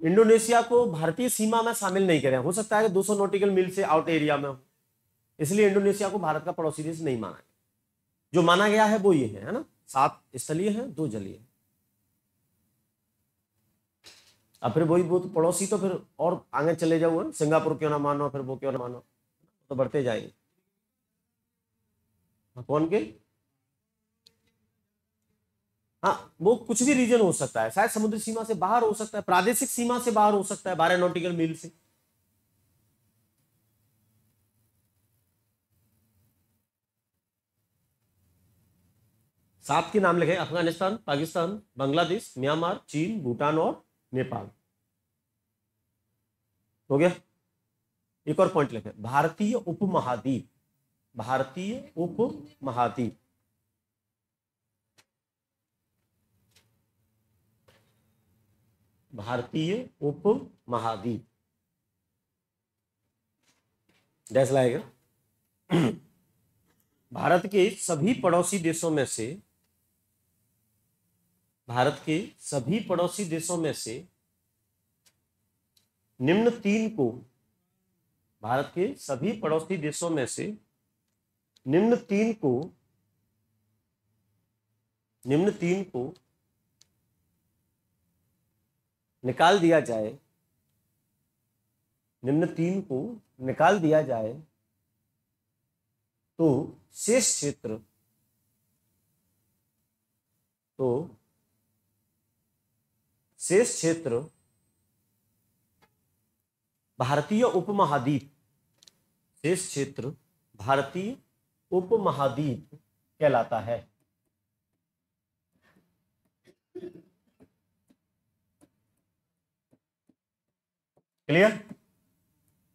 इंडोनेशिया को भारतीय सीमा में शामिल नहीं करें, हो सकता है कि 200 नॉटिकल मील से आउट एरिया में हो, इसलिए इंडोनेशिया को भारत का पड़ोसी देश नहीं माना गया। जो माना गया है वो ये है ना, 7 स्थलीय है, 2 जलीय है। अब फिर वही वो तो पड़ोसी, तो फिर और आगे चले जाओ, सिंगापुर क्यों ना मानो, फिर वो क्यों ना मानो, तो बढ़ते जाएंगे। कौन के? हाँ, वो कुछ भी रीजन हो सकता है, शायद समुद्री सीमा से बाहर हो सकता है, प्रादेशिक सीमा से बाहर हो सकता है, 12 नॉटिकल मील से। सात के नाम लिखे, अफगानिस्तान, पाकिस्तान, बांग्लादेश, म्यांमार, चीन, भूटान और नेपाल। हो गया। एक और पॉइंट लिखे, भारतीय उपमहाद्वीप, भारतीय उपमहाद्वीप। भारतीय उपमहाद्वीप डैश लाएगा। भारत के सभी पड़ोसी देशों में से, भारत के सभी पड़ोसी देशों में से निम्न तीन को, भारत के सभी पड़ोसी देशों में से निम्न तीन को निकाल दिया जाए, निम्न तीन को निकाल दिया जाए तो शेष क्षेत्र, भारतीय उपमहाद्वीप, शेष क्षेत्र भारतीय उपमहाद्वीप कहलाता है। क्लियर।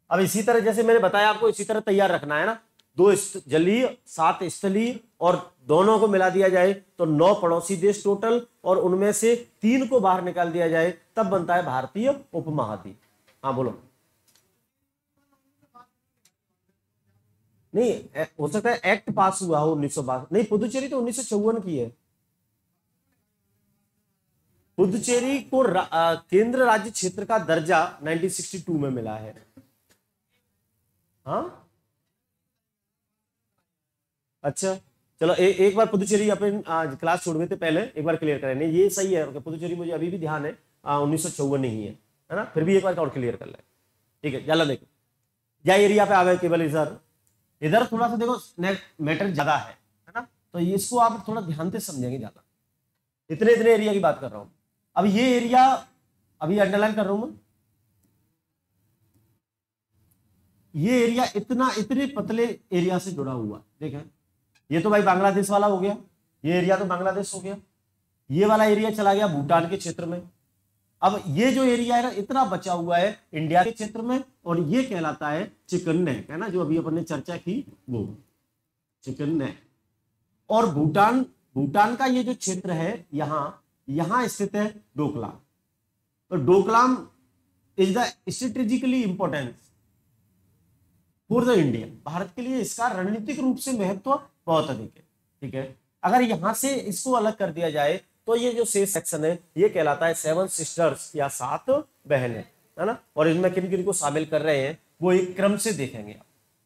अब इसी तरह जैसे मैंने बताया आपको, इसी तरह तैयार रखना है ना, 2 जलीय 7 स्थलीय, और दोनों को मिला दिया जाए तो 9 पड़ोसी देश टोटल, और उनमें से 3 को बाहर निकाल दिया जाए, तब बनता है भारतीय उपमहाद्वीप। हाँ बोलो। नहीं, हो सकता है एक्ट पास हुआ हो 1952, नहीं पुदुचेरी तो 1954 की है। पुदुचेरी को केंद्र राज्य क्षेत्र का दर्जा 1962 में मिला है। हाँ अच्छा, चलो एक बार पुदुचेरी अपन क्लास छोड़ गए थे पहले, एक बार क्लियर करें। नहीं ये सही है, पुदुचेरी मुझे अभी भी ध्यान है 1954 नहीं है ना, फिर भी एक बार और क्लियर कर ले। ठीक है, चलो देखो या एरिया पे आ गए केवल, इधर थोड़ा सा देखो मैटर ज्यादा है ना, तो इसको आप थोड़ा ध्यान से समझेंगे ज्यादा। इतने एरिया की बात कर रहा हूं। अब ये एरिया अभी अंडरलाइन कर रहा हूं मैं, ये एरिया इतने पतले एरिया से जुड़ा हुआ, देखें ये तो भाई बांग्लादेश वाला हो गया, ये एरिया तो बांग्लादेश हो गया, ये वाला एरिया चला गया भूटान के क्षेत्र में। अब ये जो एरिया है ना, इतना बचा हुआ है इंडिया के क्षेत्र में, और ये कहलाता है चिकन नेक, है ना, जो अभी अपन ने चर्चा की वो चिकन नेक। और भूटान का ये जो क्षेत्र है, यहां स्थित है डोकलाम। तो Doklam is the strategically importance for the India, Bharat के लिए इसका रणनीतिक रूप से महत्व बहुत अधिक है। ठीक है, अगर यहां से इसको अलग कर दिया जाए तो ये जो शेष सेक्शन है ये कहलाता है 7 सिस्टर्स या 7 बहनें, है ना। और इनमें किन किन को शामिल कर रहे हैं वो एक क्रम से देखेंगे।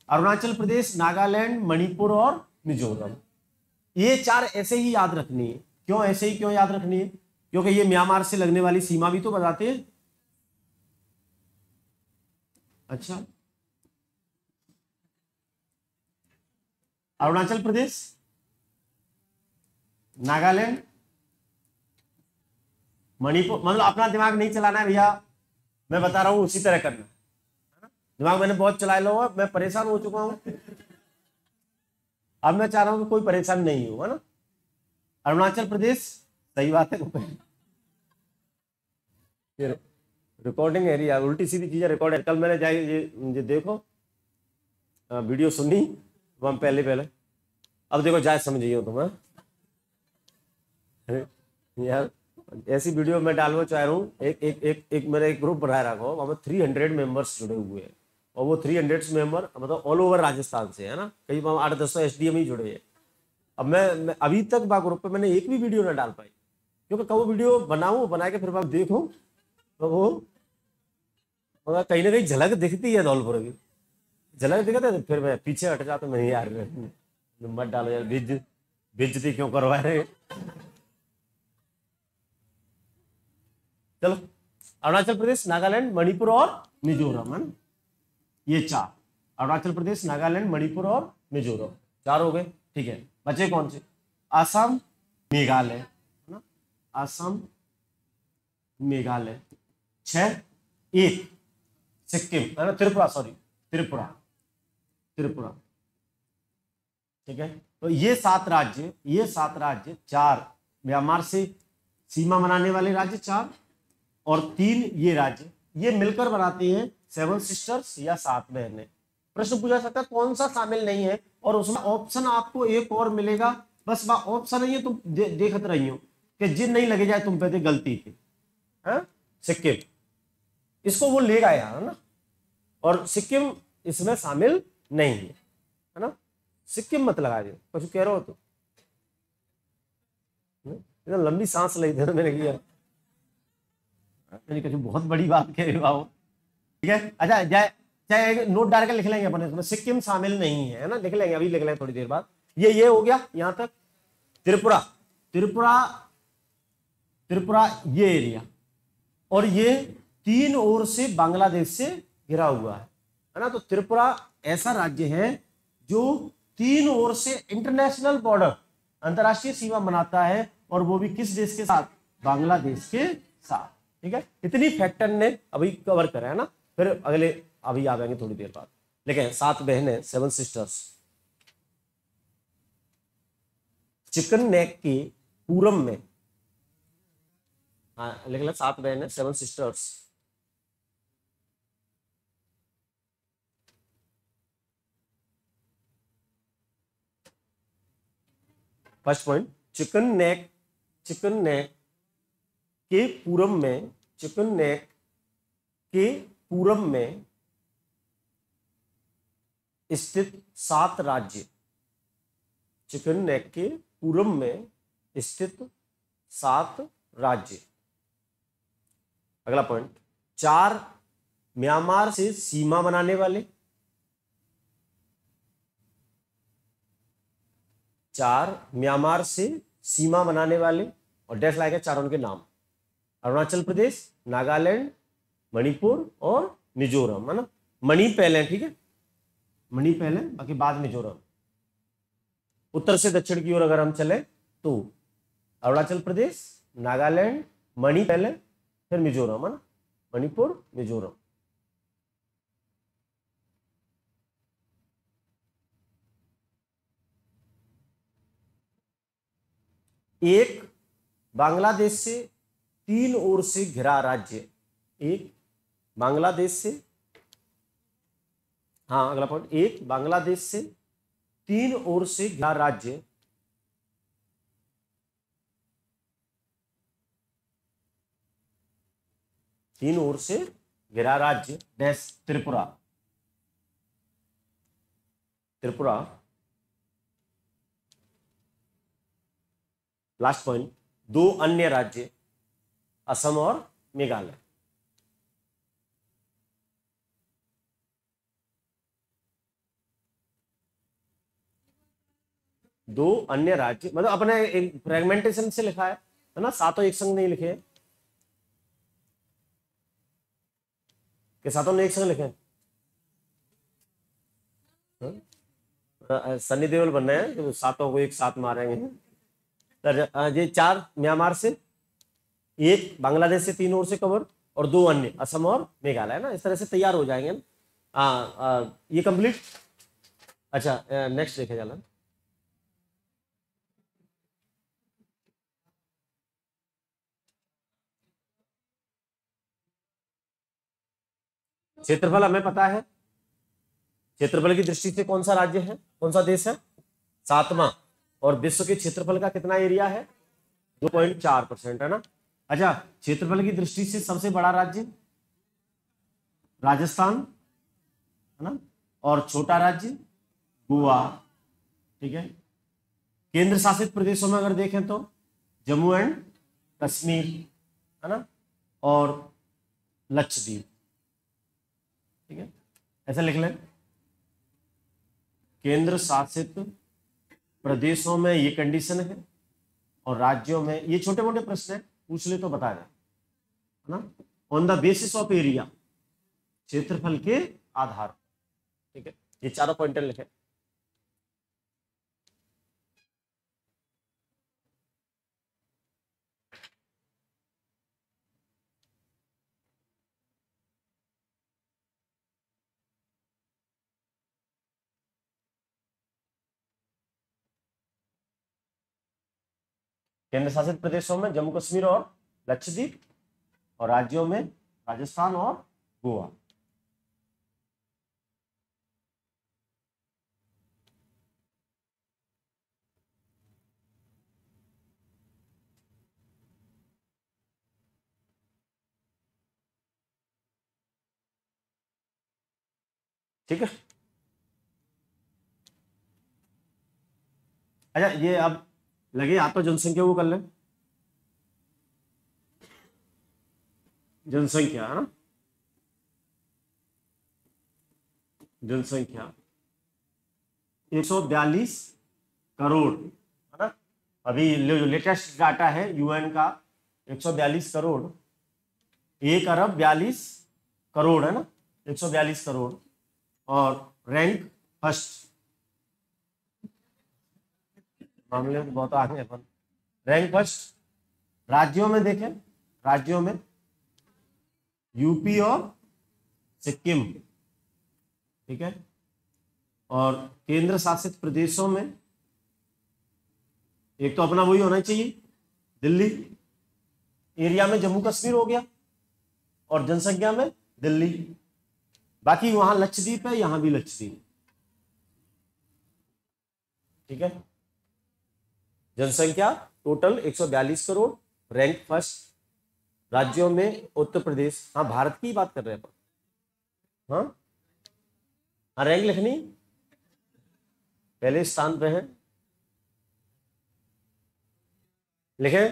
अरुणाचल प्रदेश, नागालैंड, मणिपुर और मिजोरम, ये 4 ऐसे ही याद रखनी है। क्यों ऐसे ही क्यों याद रखनी है? क्योंकि ये म्यांमार से लगने वाली सीमा भी तो बताते हैं। अच्छा, अरुणाचल प्रदेश, नागालैंड, मणिपुर, मतलब अपना दिमाग नहीं चलाना है भैया, मैं बता रहा हूं उसी तरह करना। दिमाग मैंने बहुत चला लो, मैं परेशान हो चुका हूं, अब मैं चाह रहा हूं कि कोई परेशान नहीं हो, है ना। अरुणाचल प्रदेश, सही बात है। रिकॉर्डिंग एरिया, उल्टी सीधी चीजें रिकॉर्ड है। कल मैंने जाए ये देखो वीडियो सुनी वहां पहले, अब देखो जाए समझिए तुम, यार ऐसी वीडियो मैं डालना चाह रहा हूँ। एक मेरा एक ग्रुप बनाए रखा हो, वहां में 300 मेंबर्स जुड़े हुए हैं, और वो 300 मेंबर मतलब ऑल ओवर राजस्थान से, है ना, कई 8-10 SDM ही जुड़े हैं। अब मैं अभी तक ग्रुप पे मैंने एक भी वीडियो ना डाल पाई, क्योंकि कब वीडियो बनाऊं, बना के फिर मैं देखूं तो वो कहीं ना कहीं झलक दिखती है, धौलपुर की झलक दिखता है, तो फिर मैं पीछे हट जाता हूं। यार मत डालो यार, बेइज्जती क्यों करवा रहे। चलो, अरुणाचल प्रदेश, नागालैंड, मणिपुर और मिजोरम, है ना, ये 4, अरुणाचल प्रदेश, नागालैंड, मणिपुर और मिजोरम, 4 हो गए। ठीक है, बचे कौन से? असम, मेघालय, है ना, असम, मेघालय। 6, 1 सिक्किम है ना, त्रिपुरा, सॉरी त्रिपुरा, त्रिपुरा। ठीक है, तो ये 7 राज्य, 4 म्यांमार से सीमा बनाने वाले राज्य 4 और 3 ये राज्य, ये मिलकर बनाते हैं 7 सिस्टर्स या 7 बहनें। प्रश्न पूछा सकता है कौन सा शामिल नहीं है, और उसमें ऑप्शन आपको एक और मिलेगा, बस वह ऑप्शन नहीं है, तुम देखत रही हो कि जिन नहीं लगे जाए तुम पे थे गलती थी। सिक्किम, इसको वो ले गया है ना, और सिक्किम इसमें शामिल नहीं है ना, सिक्किम मत लगा दो, कुछ कह रहे हो तो इतना लंबी सांस ली थी मैंने किया, मैंने कुछ बहुत बड़ी बात कह रहे हो। ठीक है, अच्छा जाए चाहे नोट डाल के लिख लेंगे अपन इसमें, सिक्किम शामिल नहीं है ना, लिख लेंगे, अभी लिख लेंगे थोड़ी देर बाद। ये हो गया यहां तक। त्रिपुरा, त्रिपुरा, त्रिपुरा ये एरिया, और ये 3 ओर से बांग्लादेश से घिरा हुआ है ना, तो त्रिपुरा ऐसा राज्य है जो 3 ओर से इंटरनेशनल बॉर्डर, अंतरराष्ट्रीय सीमा बनाता है, और वो भी किस देश के साथ, बांग्लादेश के साथ। ठीक है, इतनी फैक्टर ने अभी कवर करा है ना, फिर अगले अभी आ जाएंगे थोड़ी देर बाद। लेकिन 7 बहनें, 7 सिस्टर्स। चिकन नेक के पूरब में, हाँ लिख लो 7 बहनें, 7 sisters. First point, chicken neck के पूरब में, चिकन नेक के पूरब में स्थित 7 राज्य, चिकन नेक के पूरब में स्थित 7 राज्य। अगला पॉइंट, 4 म्यांमार से सीमा बनाने वाले, 4 म्यांमार से सीमा बनाने वाले, और डैश लाएगा चारों के नाम, अरुणाचल प्रदेश, नागालैंड, मणिपुर और मिजोरम, है ना। मणि पहले, ठीक है, मणि पहले, बाकी बाद मिजोरम। उत्तर से दक्षिण की ओर अगर हम चले तो अरुणाचल प्रदेश, नागालैंड, मणि पहले, फिर मिजोरम, है ना, मणिपुर, मिजोरम। एक बांग्लादेश से 3 ओर से घिरा राज्य, एक बांग्लादेश से, हाँ अगला पॉइंट, एक बांग्लादेश से 3 ओर से घिरा राज्य, तीन ओर से घिरा राज्य dash Tripura, Tripura. Last point, 2 अन्य राज्य, असम और मेघालय। दो अन्य राज्य, मतलब अपने एक फ्रेगमेंटेशन से लिखा है ना, 7 एक संग नहीं लिखे, कि 7 ने एक संग लिखे। सनी देओल बनना है तो 7 को एक साथ मारेंगे। ये 4 म्यांमार से, एक बांग्लादेश से 3 ओर से कवर, और 2 अन्य असम और मेघालय, ना, इस तरह से तैयार हो जाएंगे ना। ये कंप्लीट। अच्छा नेक्स्ट देखे चला, क्षेत्रफल हमें पता है, क्षेत्रफल की दृष्टि से कौन सा राज्य है, कौन सा देश है, 7वां, और विश्व के क्षेत्रफल का कितना एरिया है, 2.4%, है ना। अच्छा, क्षेत्रफल की दृष्टि से सबसे बड़ा राज्य राजस्थान, है ना, और छोटा राज्य गोवा, ठीक है। केंद्र शासित प्रदेशों में अगर देखें तो जम्मू एंड कश्मीर, है ना, और लक्षद्वीप, ठीक है, ऐसा लिख लें। केंद्र शासित प्रदेशों में ये कंडीशन है, और राज्यों में ये छोटे मोटे प्रश्न है, पूछ ले तो बता दें, है ना, on the basis of area, क्षेत्रफल के आधार, ठीक है। ये चारों पॉइंटर लिखे। केंद्र शासित प्रदेशों में जम्मू कश्मीर और लक्षद्वीप, और राज्यों में राजस्थान और गोवा। ठीक है। अच्छा, ये अब लगे आप तो जनसंख्या वो कर लें, जनसंख्या है ना, जनसंख्या 142 करोड़ है ना। अभी लेटेस्ट डाटा है यूएन का 142 करोड़, 1 अरब 42 करोड़ है ना, 142 करोड़। और रैंक फर्स्ट, मामले में बहुत आगे अपन। रैंक फर्स्ट राज्यों में देखें, राज्यों में यूपी और सिक्किम, ठीक है। और केंद्र शासित प्रदेशों में एक तो अपना वही होना चाहिए दिल्ली, एरिया में जम्मू कश्मीर हो गया, और जनसंख्या में दिल्ली। बाकी वहां लक्षद्वीप है, यहां भी लक्षद्वीप, ठीक है। जनसंख्या टोटल 142 करोड़, रैंक फर्स्ट राज्यों में उत्तर प्रदेश। हाँ, भारत की बात कर रहे हैं अपन। हाँ हाँ, रैंक लिखनी पहले स्थान पे है, लिखे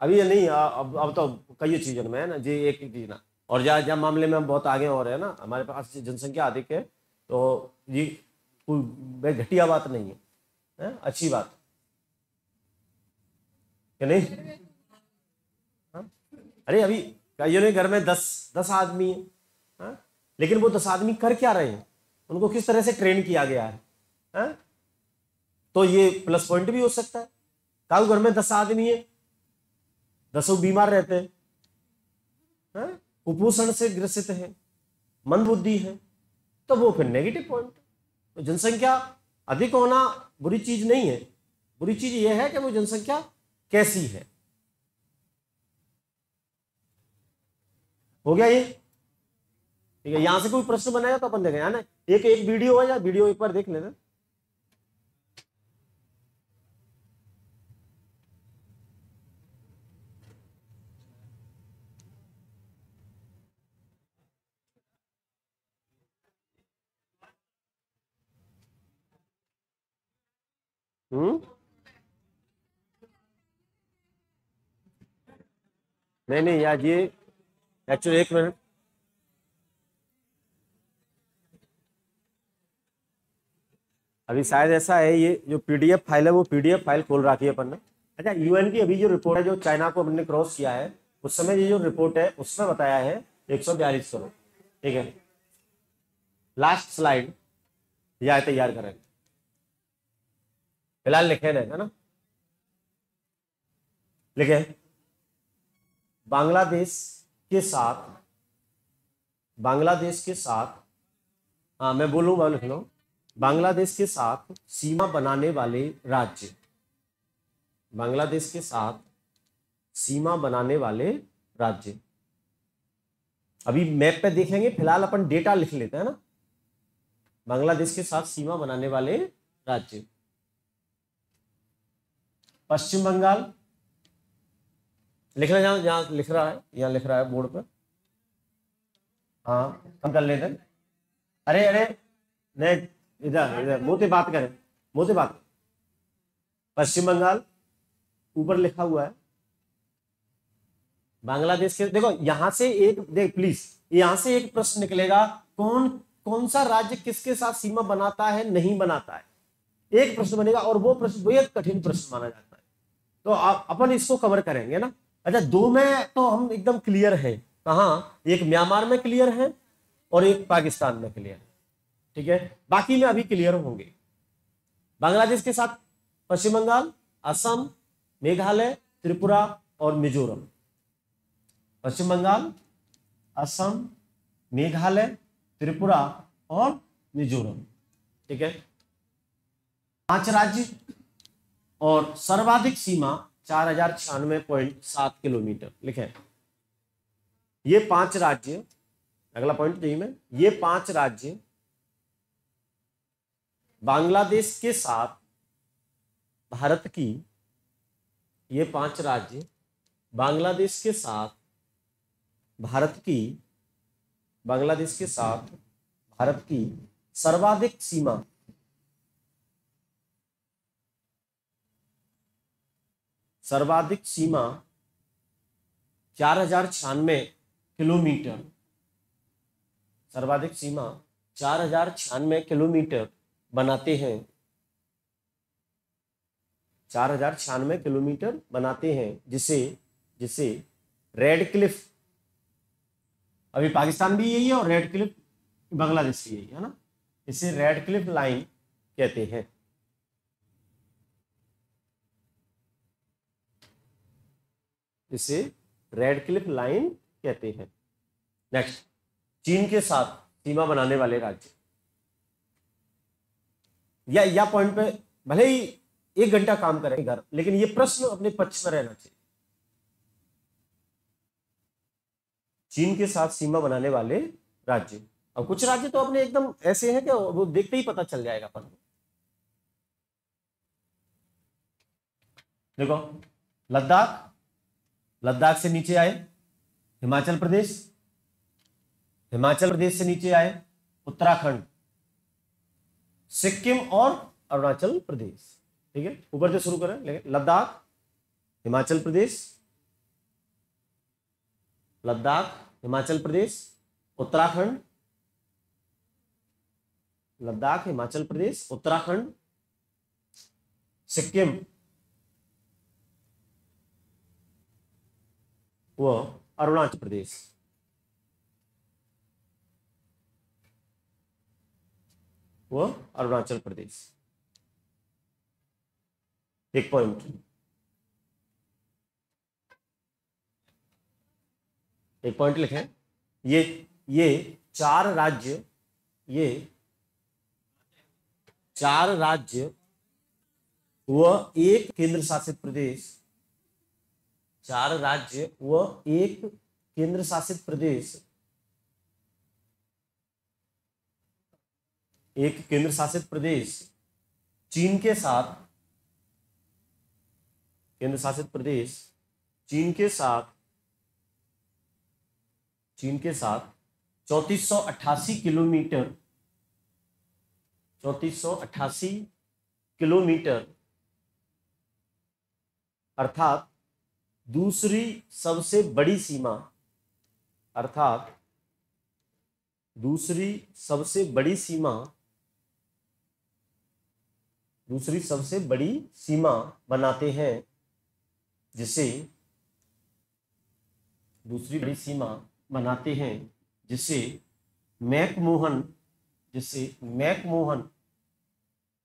अभी ये नहीं। अब तो कई चीजों में है ना जी, एक चीज ना। और जहाँ मामले में हम बहुत आगे हो रहे हैं ना, हमारे पास जनसंख्या अधिक है, तो ये कोई घटिया बात नहीं है, अच्छी बात कि नहीं। हाँ? अरे अभी कईयों ने घर में 10 आदमी है, हाँ? लेकिन वो 10 आदमी कर क्या रहे हैं, उनको किस तरह से ट्रेन किया गया है, हाँ? तो ये प्लस पॉइंट भी हो सकता है। काऊ घर में 10 आदमी है, 10 बीमार रहते हैं, हाँ? कुपोषण से ग्रसित है, मंदबुद्धि है, तो वो फिर नेगेटिव पॉइंट। तो जनसंख्या अधिक होना बुरी चीज नहीं है, बुरी चीज ये है कि वो जनसंख्या कैसी है। हो गया ये, ठीक है। यहां से कोई प्रश्न बनाया तो अपन देखें ना, एक एक वीडियो है, या वीडियो एक बार देख लेना। नहीं नहीं यार, ये एक्चुअली 1 मिनट, अभी शायद ऐसा है, ये जो पीडीएफ फाइल है वो पीडीएफ फाइल खोल रखी है अपन ने। अच्छा, यूएन की अभी जो रिपोर्ट है, जो चाइना को हमने क्रॉस किया है, उस समय ये जो रिपोर्ट है उसमें बताया है 142 करोड़, ठीक है। लास्ट स्लाइड यह तैयार करें, फिलहाल लिखे रहे है ना, लिखे बांग्लादेश के साथ, बांग्लादेश के साथ, हाँ मैं बोलूंगा, लिख लो, बांग्लादेश के साथ सीमा बनाने वाले राज्य, बांग्लादेश के साथ सीमा बनाने वाले राज्य। अभी मैप पे देखेंगे, फिलहाल अपन डेटा लिख लेते हैं ना। बांग्लादेश के साथ सीमा बनाने वाले राज्य, पश्चिम बंगाल, लिख रहे हैं जहां लिख रहा है, यहां लिख रहा है बोर्ड पर, हाँ हम कर लेते हैं। अरे अरे नहीं, इधर इधर मुंह से बात करें, मुंह से बात। पश्चिम बंगाल ऊपर लिखा हुआ है, बांग्लादेश के, देखो यहां से एक देख प्लीज, यहां से एक प्रश्न निकलेगा, कौन कौन सा राज्य किसके साथ सीमा बनाता है नहीं बनाता है, एक प्रश्न बनेगा, और वो प्रश्न बेहद कठिन प्रश्न माना जाता है। तो अपन इसको कवर करेंगे ना। अच्छा, 2 में तो हम एकदम क्लियर है, कहाँ, एक म्यांमार में क्लियर है और एक पाकिस्तान में क्लियर है, ठीक है। बाकी में अभी क्लियर होंगे। बांग्लादेश के साथ पश्चिम बंगाल, असम, मेघालय, त्रिपुरा और मिजोरम। पश्चिम बंगाल, असम, मेघालय, त्रिपुरा और मिजोरम, ठीक है। 5 राज्य, और सर्वाधिक सीमा 4096.7 किलोमीटर लिखे। ये 5 राज्य, अगला पॉइंट देखिए मैं, ये 5 राज्य बांग्लादेश के साथ भारत की, ये 5 राज्य बांग्लादेश के साथ भारत की, बांग्लादेश के साथ भारत की सर्वाधिक सीमा, सर्वाधिक सीमा 4096 किलोमीटर, सर्वाधिक सीमा 4096 किलोमीटर बनाते हैं, 4096 किलोमीटर बनाते हैं, जिसे रेड क्लिफ, अभी पाकिस्तान भी यही है और रेड क्लिफ बांग्लादेश भी यही है ना, इसे रेड क्लिफ लाइन कहते हैं। इसे रेड क्लिफ लाइन कहते हैं। नेक्स्ट, चीन के साथ सीमा बनाने वाले राज्य, या पॉइंट पे भले ही 1 घंटा काम करें घर, लेकिन ये प्रश्न अपने पक्ष में रहना चाहिए। चीन के साथ सीमा बनाने वाले राज्य, अब कुछ राज्य तो अपने एकदम ऐसे हैं कि वो देखते ही पता चल जाएगा अपन को। देखो, लद्दाख, लद्दाख से नीचे आए हिमाचल प्रदेश, हिमाचल प्रदेश से नीचे आए उत्तराखंड, सिक्किम और अरुणाचल प्रदेश। ठीक है, ऊपर से शुरू करें, लद्दाख, हिमाचल प्रदेश, लद्दाख, हिमाचल प्रदेश, उत्तराखंड, लद्दाख, हिमाचल प्रदेश, उत्तराखंड, सिक्किम व अरुणाचल प्रदेश। व अरुणाचल प्रदेश। एक पॉइंट, एक पॉइंट लिखें, ये 4 राज्य, ये 4 राज्य व 1 केंद्र शासित प्रदेश, 4 राज्य व 1 केंद्र शासित प्रदेश, 1 केंद्र शासित प्रदेश चीन के साथ, केंद्र शासित प्रदेश चीन के साथ 3488 किलोमीटर, 3488 किलोमीटर अर्थात दूसरी सबसे बड़ी सीमा, अर्थात दूसरी सबसे बड़ी सीमा, दूसरी सबसे बड़ी सीमा बनाते हैं, जिसे दूसरी बड़ी सीमा बनाते हैं, जिसे मैकमोहन, जिसे मैकमोहन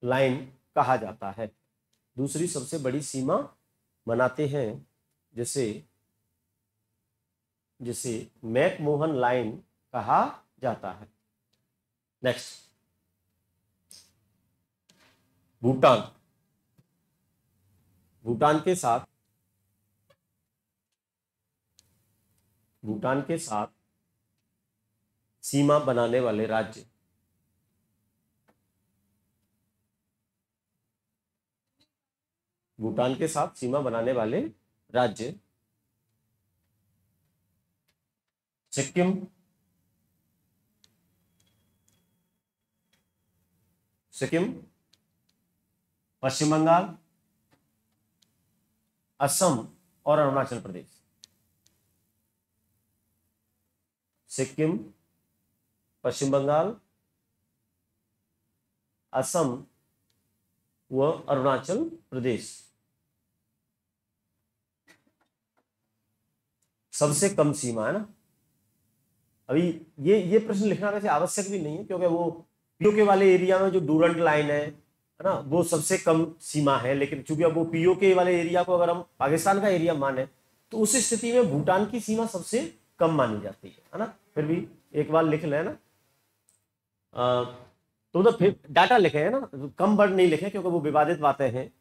लाइन कहा जाता है। दूसरी सबसे बड़ी सीमा बनाते हैं, जिसे मैकमोहन लाइन कहा जाता है। नेक्स्ट, भूटान, भूटान के साथ, भूटान के साथ सीमा बनाने वाले राज्य, भूटान के साथ सीमा बनाने वाले राज्य सिक्किम, सिक्किम, पश्चिम बंगाल, असम और अरुणाचल प्रदेश। सिक्किम, पश्चिम बंगाल, असम व अरुणाचल प्रदेश। सबसे कम सीमा है ना। अभी ये प्रश्न लिखना वैसे आवश्यक भी नहीं है, क्योंकि वो पीओके वाले एरिया में जो डूरंट लाइन है ना, वो सबसे कम सीमा है। लेकिन चूंकि अब वो पीओके वाले एरिया को अगर हम पाकिस्तान का एरिया माने, तो उस स्थिति में भूटान की सीमा सबसे कम मानी जाती है ना। फिर भी एक बार लिख लें ना, तो फिर डाटा लिखे है ना, कम वर्ड नहीं लिखे, क्योंकि वो विवादित बातें हैं।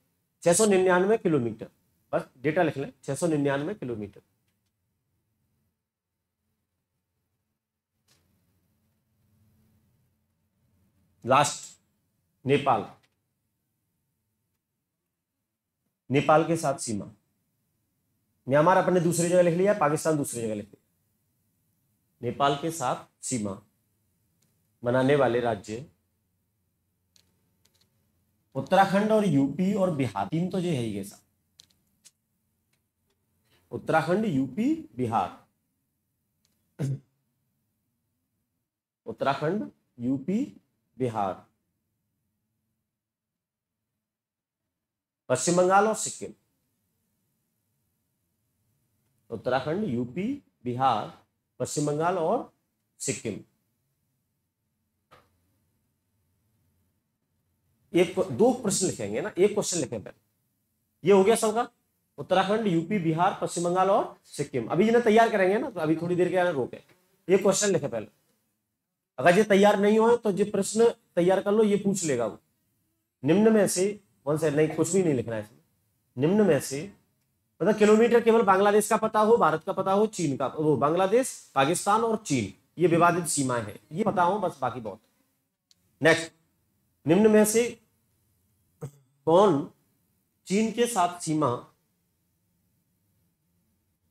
699 किलोमीटर, बस डेटा लिख लें, 699 किलोमीटर। लास्ट नेपाल, नेपाल के साथ सीमा, म्यांमार अपने दूसरी जगह लिख लिया, पाकिस्तान दूसरी जगह लिख लिया। नेपाल के साथ सीमा बनाने वाले राज्य उत्तराखंड और यूपी और बिहार, तीन तो ये है ही साथ, उत्तराखंड, यूपी, बिहार, उत्तराखंड, यूपी, बिहार, पश्चिम बंगाल और सिक्किम। उत्तराखंड, यूपी, बिहार, पश्चिम बंगाल और सिक्किम। एक दो प्रश्न लिखेंगे ना, एक क्वेश्चन लिखें पहले। ये हो गया सबका, उत्तराखंड, यूपी, बिहार, पश्चिम बंगाल और सिक्किम। अभी जिन्हें तैयार करेंगे ना, तो अभी थोड़ी देर के आगे रोके, ये क्वेश्चन लिखे पहले। अगर ये तैयार नहीं हो तो ये प्रश्न तैयार कर लो, ये पूछ लेगा वो। निम्न में से कौन से, नहीं कुछ भी नहीं लिखना है इसमें, निम्न में से मतलब किलोमीटर केवल बांग्लादेश का पता हो, भारत का पता हो, चीन का, वो बांग्लादेश, पाकिस्तान और चीन, ये विवादित सीमाएं हैं, ये पता हो बस, बाकी बहुत। नेक्स्ट, निम्न में से कौन चीन के साथ सीमा,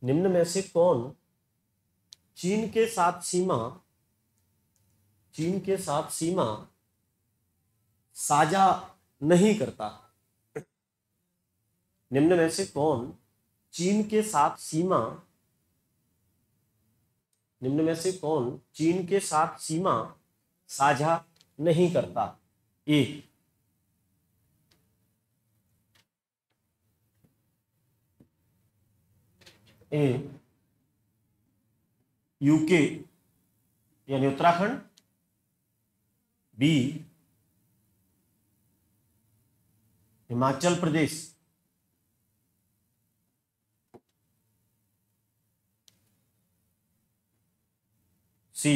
निम्न में से कौन चीन के साथ सीमा, चीन के साथ सीमा साझा नहीं करता। निम्न में से कौन चीन के साथ सीमा, निम्न में से कौन चीन के साथ सीमा साझा नहीं करता। ए यूके यानी उत्तराखंड, बी हिमाचल प्रदेश, सी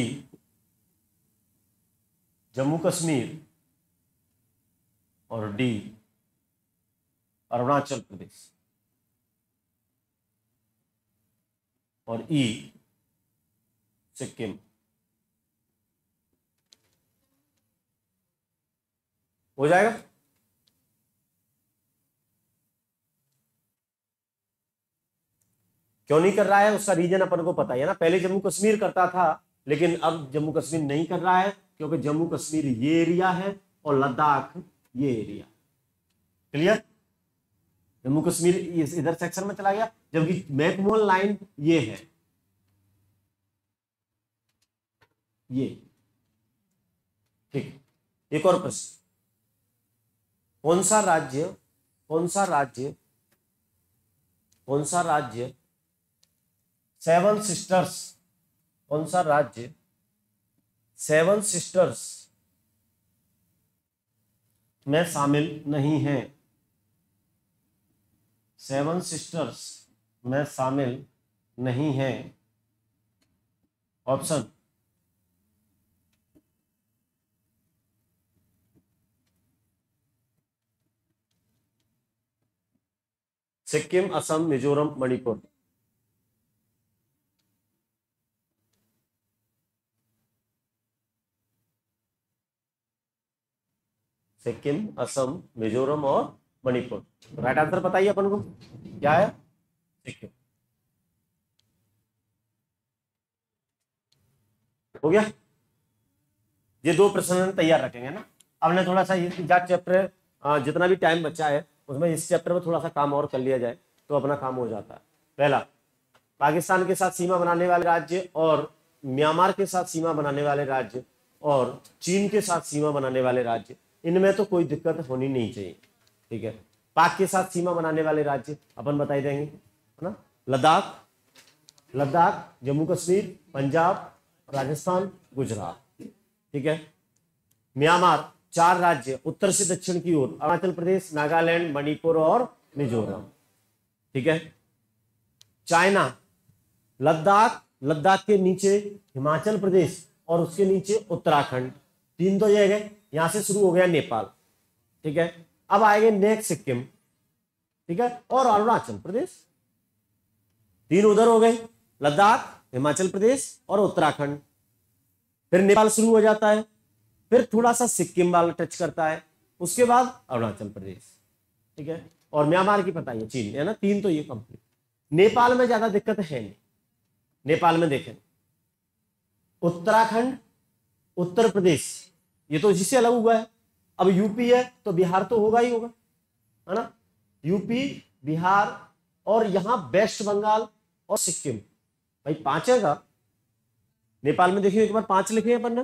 जम्मू कश्मीर और डी अरुणाचल प्रदेश और ई सिक्किम। हो जाएगा? क्यों नहीं कर रहा है उसका रीजन अपन को पता है ना, पहले जम्मू कश्मीर करता था लेकिन अब जम्मू कश्मीर नहीं कर रहा है, क्योंकि जम्मू कश्मीर ये एरिया है और लद्दाख ये एरिया। क्लियर? जम्मू कश्मीर इधर सेक्शन में चला गया, जबकि मैकमोहन लाइन ये है, ये। ठीक, एक और प्रश्न, कौन सा राज्य, कौन सा राज्य, कौन सा राज्य सेवन सिस्टर्स, कौन सा राज्य सेवन सिस्टर्स में शामिल नहीं है, सेवन सिस्टर्स में शामिल नहीं है। ऑप्शन सिक्किम, असम, मिजोरम, मणिपुर। सिक्किम, असम, मिजोरम और मणिपुर। राइट आंसर बताइए अपन को क्या है? सिक्किम। हो गया? ये दो प्रश्न तैयार रखेंगे ना। अब ने थोड़ा सा इतिहास चैप्टर जितना भी टाइम बचा है उसमें इस चैप्टर में थोड़ा सा काम और कर लिया जाए तो अपना काम हो जाता है। पहला, पाकिस्तान के साथ सीमा बनाने वाले राज्य और म्यांमार के साथ सीमा बनाने वाले राज्य और चीन के साथ सीमा बनाने वाले राज्य, इनमें तो कोई दिक्कत होनी नहीं चाहिए। ठीक है, पाक के साथ सीमा बनाने वाले राज्य अपन बताई देंगे, है ना। लद्दाख, लद्दाख, जम्मू कश्मीर, पंजाब, राजस्थान, गुजरात। ठीक है, म्यांमार 4 राज्य उत्तर से दक्षिण की ओर, अरुणाचल प्रदेश, नागालैंड, मणिपुर और मिजोरम। ठीक है, चाइना, लद्दाख, लद्दाख के नीचे हिमाचल प्रदेश और उसके नीचे उत्तराखंड, 3 तो ये गए। यहां से शुरू हो गया नेपाल। ठीक है, अब आएंगे नेक्स्ट सिक्किम। ठीक है, और अरुणाचल प्रदेश, तीन उधर हो गए, लद्दाख, हिमाचल प्रदेश और उत्तराखंड। फिर नेपाल शुरू हो जाता है, फिर थोड़ा सा सिक्किम वाला टच करता है, उसके बाद अरुणाचल प्रदेश, ठीक है, और म्यांमार की पता है चीन है ना, तीन तो ये कंप्लीट। नेपाल में ज्यादा दिक्कत है नहीं। नेपाल में देखें उत्तराखंड, उत्तर प्रदेश, ये तो इसी से अलग हुआ है। अब यूपी है तो बिहार तो होगा ही होगा, है ना, यूपी, बिहार, और यहां वेस्ट बंगाल और सिक्किम। भाई पांच है का, नेपाल में देखिए एक बार 5 लिखे हैं अपन ने,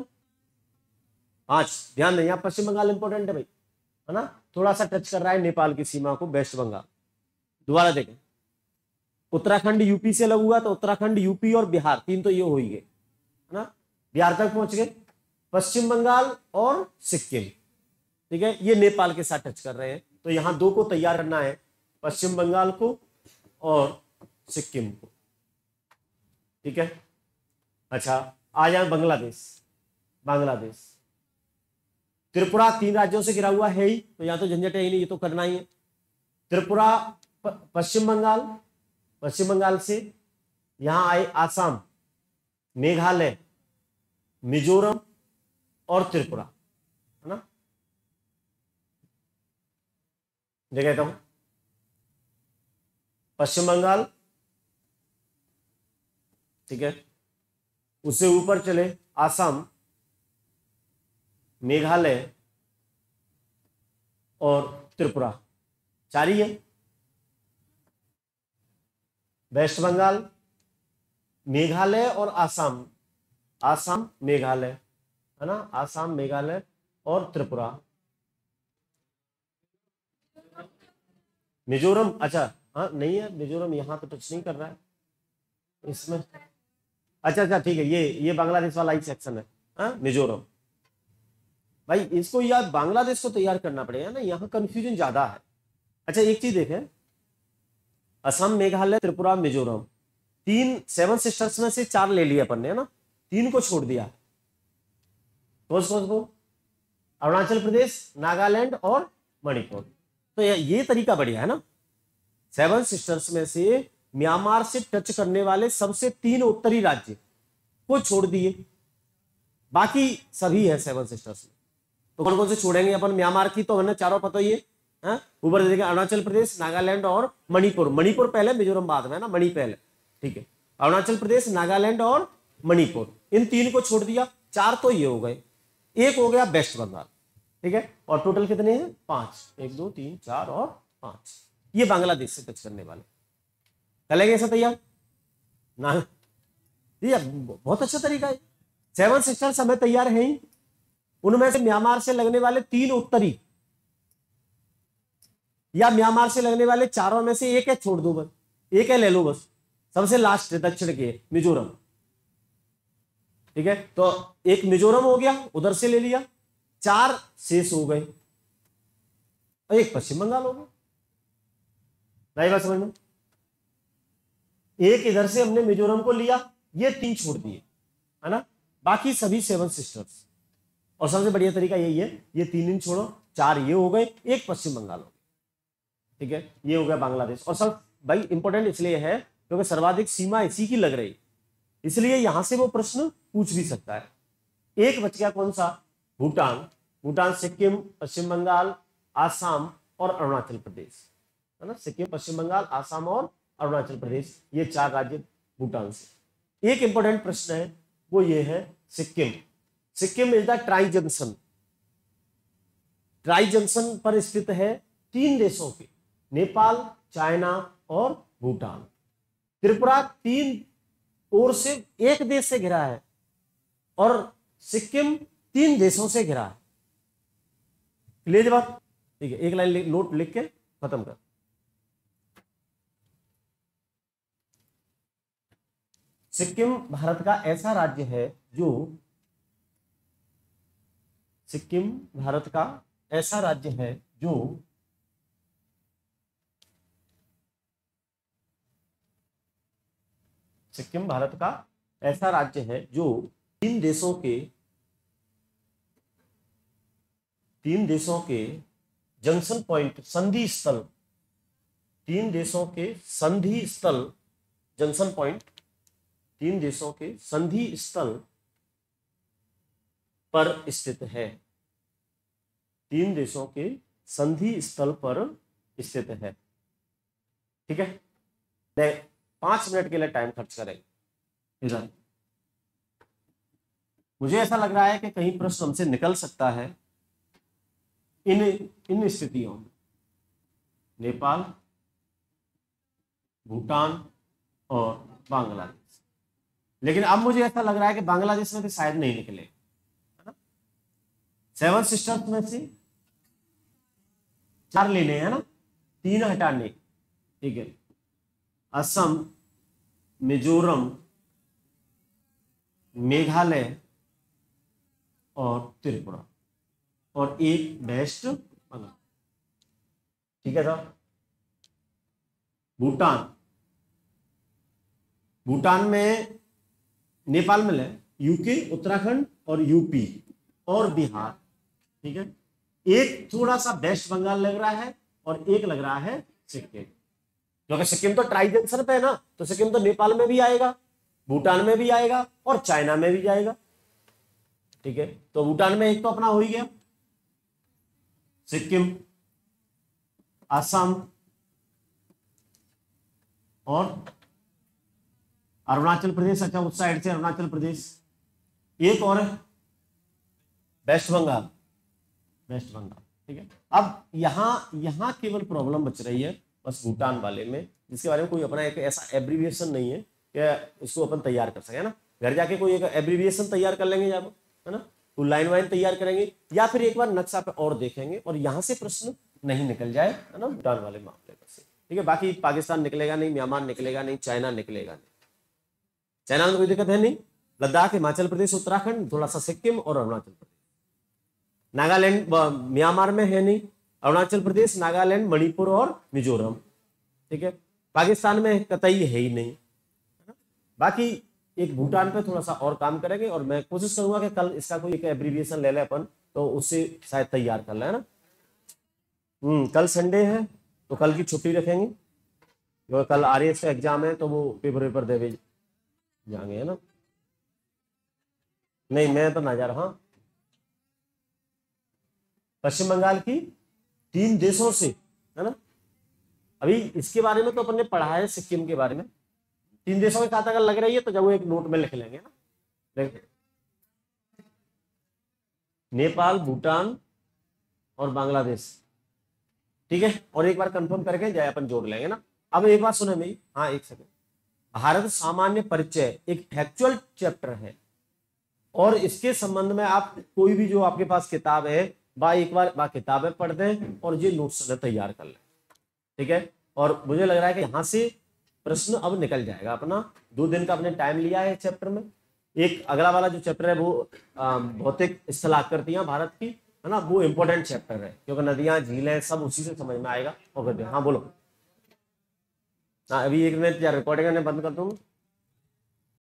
5, ध्यान दें, यहां पश्चिम बंगाल इंपॉर्टेंट है भाई, है ना, थोड़ा सा टच कर रहा है नेपाल की सीमा को वेस्ट बंगाल। दोबारा देखें, उत्तराखंड यूपी से अलग हुआ तो उत्तराखंड, यूपी और बिहार, तीन तो ये हो ही गए, है ना, बिहार तक पहुंच गए। पश्चिम बंगाल और सिक्किम, ठीक है, ये नेपाल के साथ टच कर रहे हैं, तो यहां दो को तैयार करना है, पश्चिम बंगाल को और सिक्किम को, ठीक है। अच्छा, आ जाए बांग्लादेश। बांग्लादेश, त्रिपुरा 3 राज्यों से घिरा हुआ है ही, तो यहां तो झंझट है ही नहीं, ये तो करना ही है। त्रिपुरा, पश्चिम बंगाल, पश्चिम बंगाल से यहां आए आसाम, मेघालय, मिजोरम और त्रिपुरा, है ना, देखता हूं, पश्चिम बंगाल, ठीक है, उससे ऊपर चले आसाम, मेघालय और त्रिपुरा, 4 ही है। वेस्ट बंगाल, मेघालय और आसाम, आसाम, मेघालय, है ना, आसाम, मेघालय और त्रिपुरा। मिजोरम, अच्छा हाँ नहीं है, मिजोरम यहां तो टच नहीं कर रहा है इसमें। अच्छा अच्छा ठीक है, ये बांग्लादेश वाला ही सेक्शन है, हाँ, मिजोरम। भाई इसको यार बांग्लादेश को तैयार करना पड़ेगा ना, यहाँ कंफ्यूजन ज्यादा है। अच्छा एक चीज देखें, असम, मेघालय, त्रिपुरा, मिजोरम, 3 7 सिस्टर्स में से 4 ले लिया अपन ने, है ना, 3 को छोड़ दिया। कौन को? अरुणाचल प्रदेश, नागालैंड और मणिपुर। तो ये तरीका बढ़िया है ना, 7 सिस्टर्स में से म्यांमार से टच करने वाले सबसे 3 उत्तरी राज्य को छोड़ दिए, बाकी सभी है 7 सिस्टर्स में। तो कौन कौन से छोड़ेंगे अपन? म्यांमार की तो हमें चारों पता ही है, ऊपर देखेंगे अरुणाचल प्रदेश, नागालैंड और मणिपुर। मणिपुर पहले, मिजोरम बाद में, है ना, मणि पहले, ठीक है। अरुणाचल प्रदेश, नागालैंड और मणिपुर, इन 3 को छोड़ दिया, 4 तो ये हो गए, एक हो गया वेस्ट बंगाल, ठीक है। और टोटल कितने हैं? 5, 1 2 3 4 और 5, ये बांग्लादेश से टच करने वाले। चलेंगे ऐसा तैयार ना? ये बहुत अच्छा तरीका है। 7 सिस्टर्स हमें तैयार है ही, उनमें से म्यांमार से लगने वाले 3 उत्तरी या म्यांमार से लगने वाले 4 में से एक है, छोड़ दो बस, एक है ले लो बस, सबसे लास्ट है दक्षिण के मिजोरम, ठीक है। तो एक मिजोरम हो गया, उधर से ले लिया, 4 शेष हो गए, एक पश्चिम बंगाल हो गया। नहीं बात समझ में? एक इधर से हमने मिजोरम को लिया, ये 3 छोड़ दिए, है ना, बाकी सभी 7 सिस्टर्स। और सबसे बढ़िया तरीका यही है, ये 3 इन छोड़ो, 4 ये हो गए, एक पश्चिम बंगाल हो गया, ठीक है। ये हो गया बांग्लादेश। और सब भाई इंपॉर्टेंट इसलिए है क्योंकि सर्वाधिक सीमा इसी की लग रही, इसलिए यहां से वो प्रश्न पूछ भी सकता है। एक बच गया, कौन सा? भूटान। भूटान, सिक्किम, पश्चिम बंगाल, आसाम और अरुणाचल प्रदेश, है ना, सिक्किम, पश्चिम बंगाल, आसाम और अरुणाचल प्रदेश, ये 4 राज्य भूटान से। एक इंपॉर्टेंट प्रश्न है, वो ये है Sikkim. Sikkim is the tri junction, tri junction पर स्थित है 3 देशों के, नेपाल, चाइना और भूटान। त्रिपुरा 3 ओर से एक देश से घिरा है और सिक्किम 3 देशों से घिरा है। ले जवाब, ठीक है, एक लाइन नोट लिख के खत्म कर। सिक्किम भारत का ऐसा राज्य है जो, सिक्किम भारत का ऐसा राज्य है जो सिक्किम भारत का ऐसा राज्य है जो 3 देशों के जंक्शन पॉइंट, संधि स्थल तीन देशों के संधि स्थल, जंक्शन पॉइंट, तीन देशों के संधि स्थल पर स्थित है, तीन देशों के संधि स्थल पर स्थित है। ठीक है, 5 मिनट के लिए टाइम खर्च करेंगे इधर। मुझे ऐसा लग रहा है कि कहीं प्रश्न हमसे निकल सकता है इन स्थितियों में, नेपाल, भूटान और बांग्लादेश। लेकिन अब मुझे ऐसा लग रहा है कि बांग्लादेश में भी शायद नहीं निकले, है ना। 7 सिस्टर्स में से 4 लेने हैं ना, 3 हटाने। ठीक है, असम, मिजोरम, मेघालय और त्रिपुरा, और एक वेस्ट बंगाल। ठीक है साहब। भूटान, भूटान में नेपाल में है यूके, उत्तराखंड और यूपी और बिहार। ठीक है, एक थोड़ा सा वेस्ट बंगाल लग रहा है और एक लग रहा है सिक्किम, क्योंकि सिक्किम तो ट्राई जंक्शन पे है ना, तो सिक्किम तो नेपाल में भी आएगा, भूटान में भी आएगा और चाइना में भी जाएगा। ठीक है, तो भूटान में एक तो अपना हो ही गया, सिक्किम, असम और अरुणाचल प्रदेश। अच्छा, उस साइड से अरुणाचल प्रदेश। एक और है वेस्ट बंगाल, वेस्ट बंगाल। ठीक है, अब यहां केवल प्रॉब्लम बच रही है बस भूटान वाले में, जिसके बारे में कोई अपना एक ऐसा एब्रीविएशन नहीं है कि इसको अपन तैयार कर सके, है ना। घर जाके कोई एक एब्रीविएशन तैयार कर लेंगे जब, है ना, तो लाइन वाइन तैयार करेंगे या फिर एक बार नक्शा पे और देखेंगे और यहां से प्रश्न नहीं निकल जाए, है ना, भूटान वाले मामले में से। ठीक है, बाकी पाकिस्तान निकलेगा नहीं, म्यांमार निकलेगा नहीं, चाइना निकलेगा नहीं। चाइना में कोई दिक्कत है नहीं, लद्दाख, हिमाचल प्रदेश, उत्तराखंड, थोड़ा सा सिक्किम और अरुणाचल प्रदेश। नागालैंड म्यांमार में है नहीं, अरुणाचल प्रदेश, नागालैंड, मणिपुर और मिजोरम। ठीक है, पाकिस्तान में कतई है ही नहीं। बाकी एक भूटान पे थोड़ा सा और काम करेंगे और मैं कोशिश करूंगा कि कल इसका कोई एक एब्रीविएशन ले ले अपन, तो उससे शायद तैयार कर ले, है ना। कल संडे है तो कल की छुट्टी रखेंगे, क्योंकि कल आरएएस का एग्जाम है तो वो पेपर दे जाएंगे, है ना। नहीं, मैं तो ना जा रहा। पश्चिम बंगाल की 3 देशों से, है ना। अभी इसके बारे में तो अपन ने पढ़ा है, सिक्किम के बारे में। 3 देशों के साथ अगर लग रही है तो जब वो एक नोट में लिख लेंगे ना, नेपाल, भूटान और बांग्लादेश। ठीक है, और एक बार कंफर्म करके जाए अपन जोड़ लेंगे ना। अब एक बात सुने मेरी, हाँ एक सेकंड। भारत सामान्य परिचय एक फैक्चुअल चैप्टर है और इसके संबंध में आप कोई भी जो आपके पास किताब है एक बार किताबें पढ़ दें और ये नोट्स तैयार कर लें। ठीक है, और मुझे लग रहा है कि यहाँ से प्रश्न अब निकल जाएगा अपना। 2 दिन का अपने टाइम लिया है चैप्टर में। एक अगला वाला जो चैप्टर है वो भौतिक स्थलाकृतियां भारत की, है ना, वो इंपॉर्टेंट चैप्टर है, क्योंकि नदियां, झीलें सब उसी से समझ में आएगा। और हाँ बोलो। हाँ, अभी 1 मिनट या रिकॉर्डिंग बंद कर दूँ।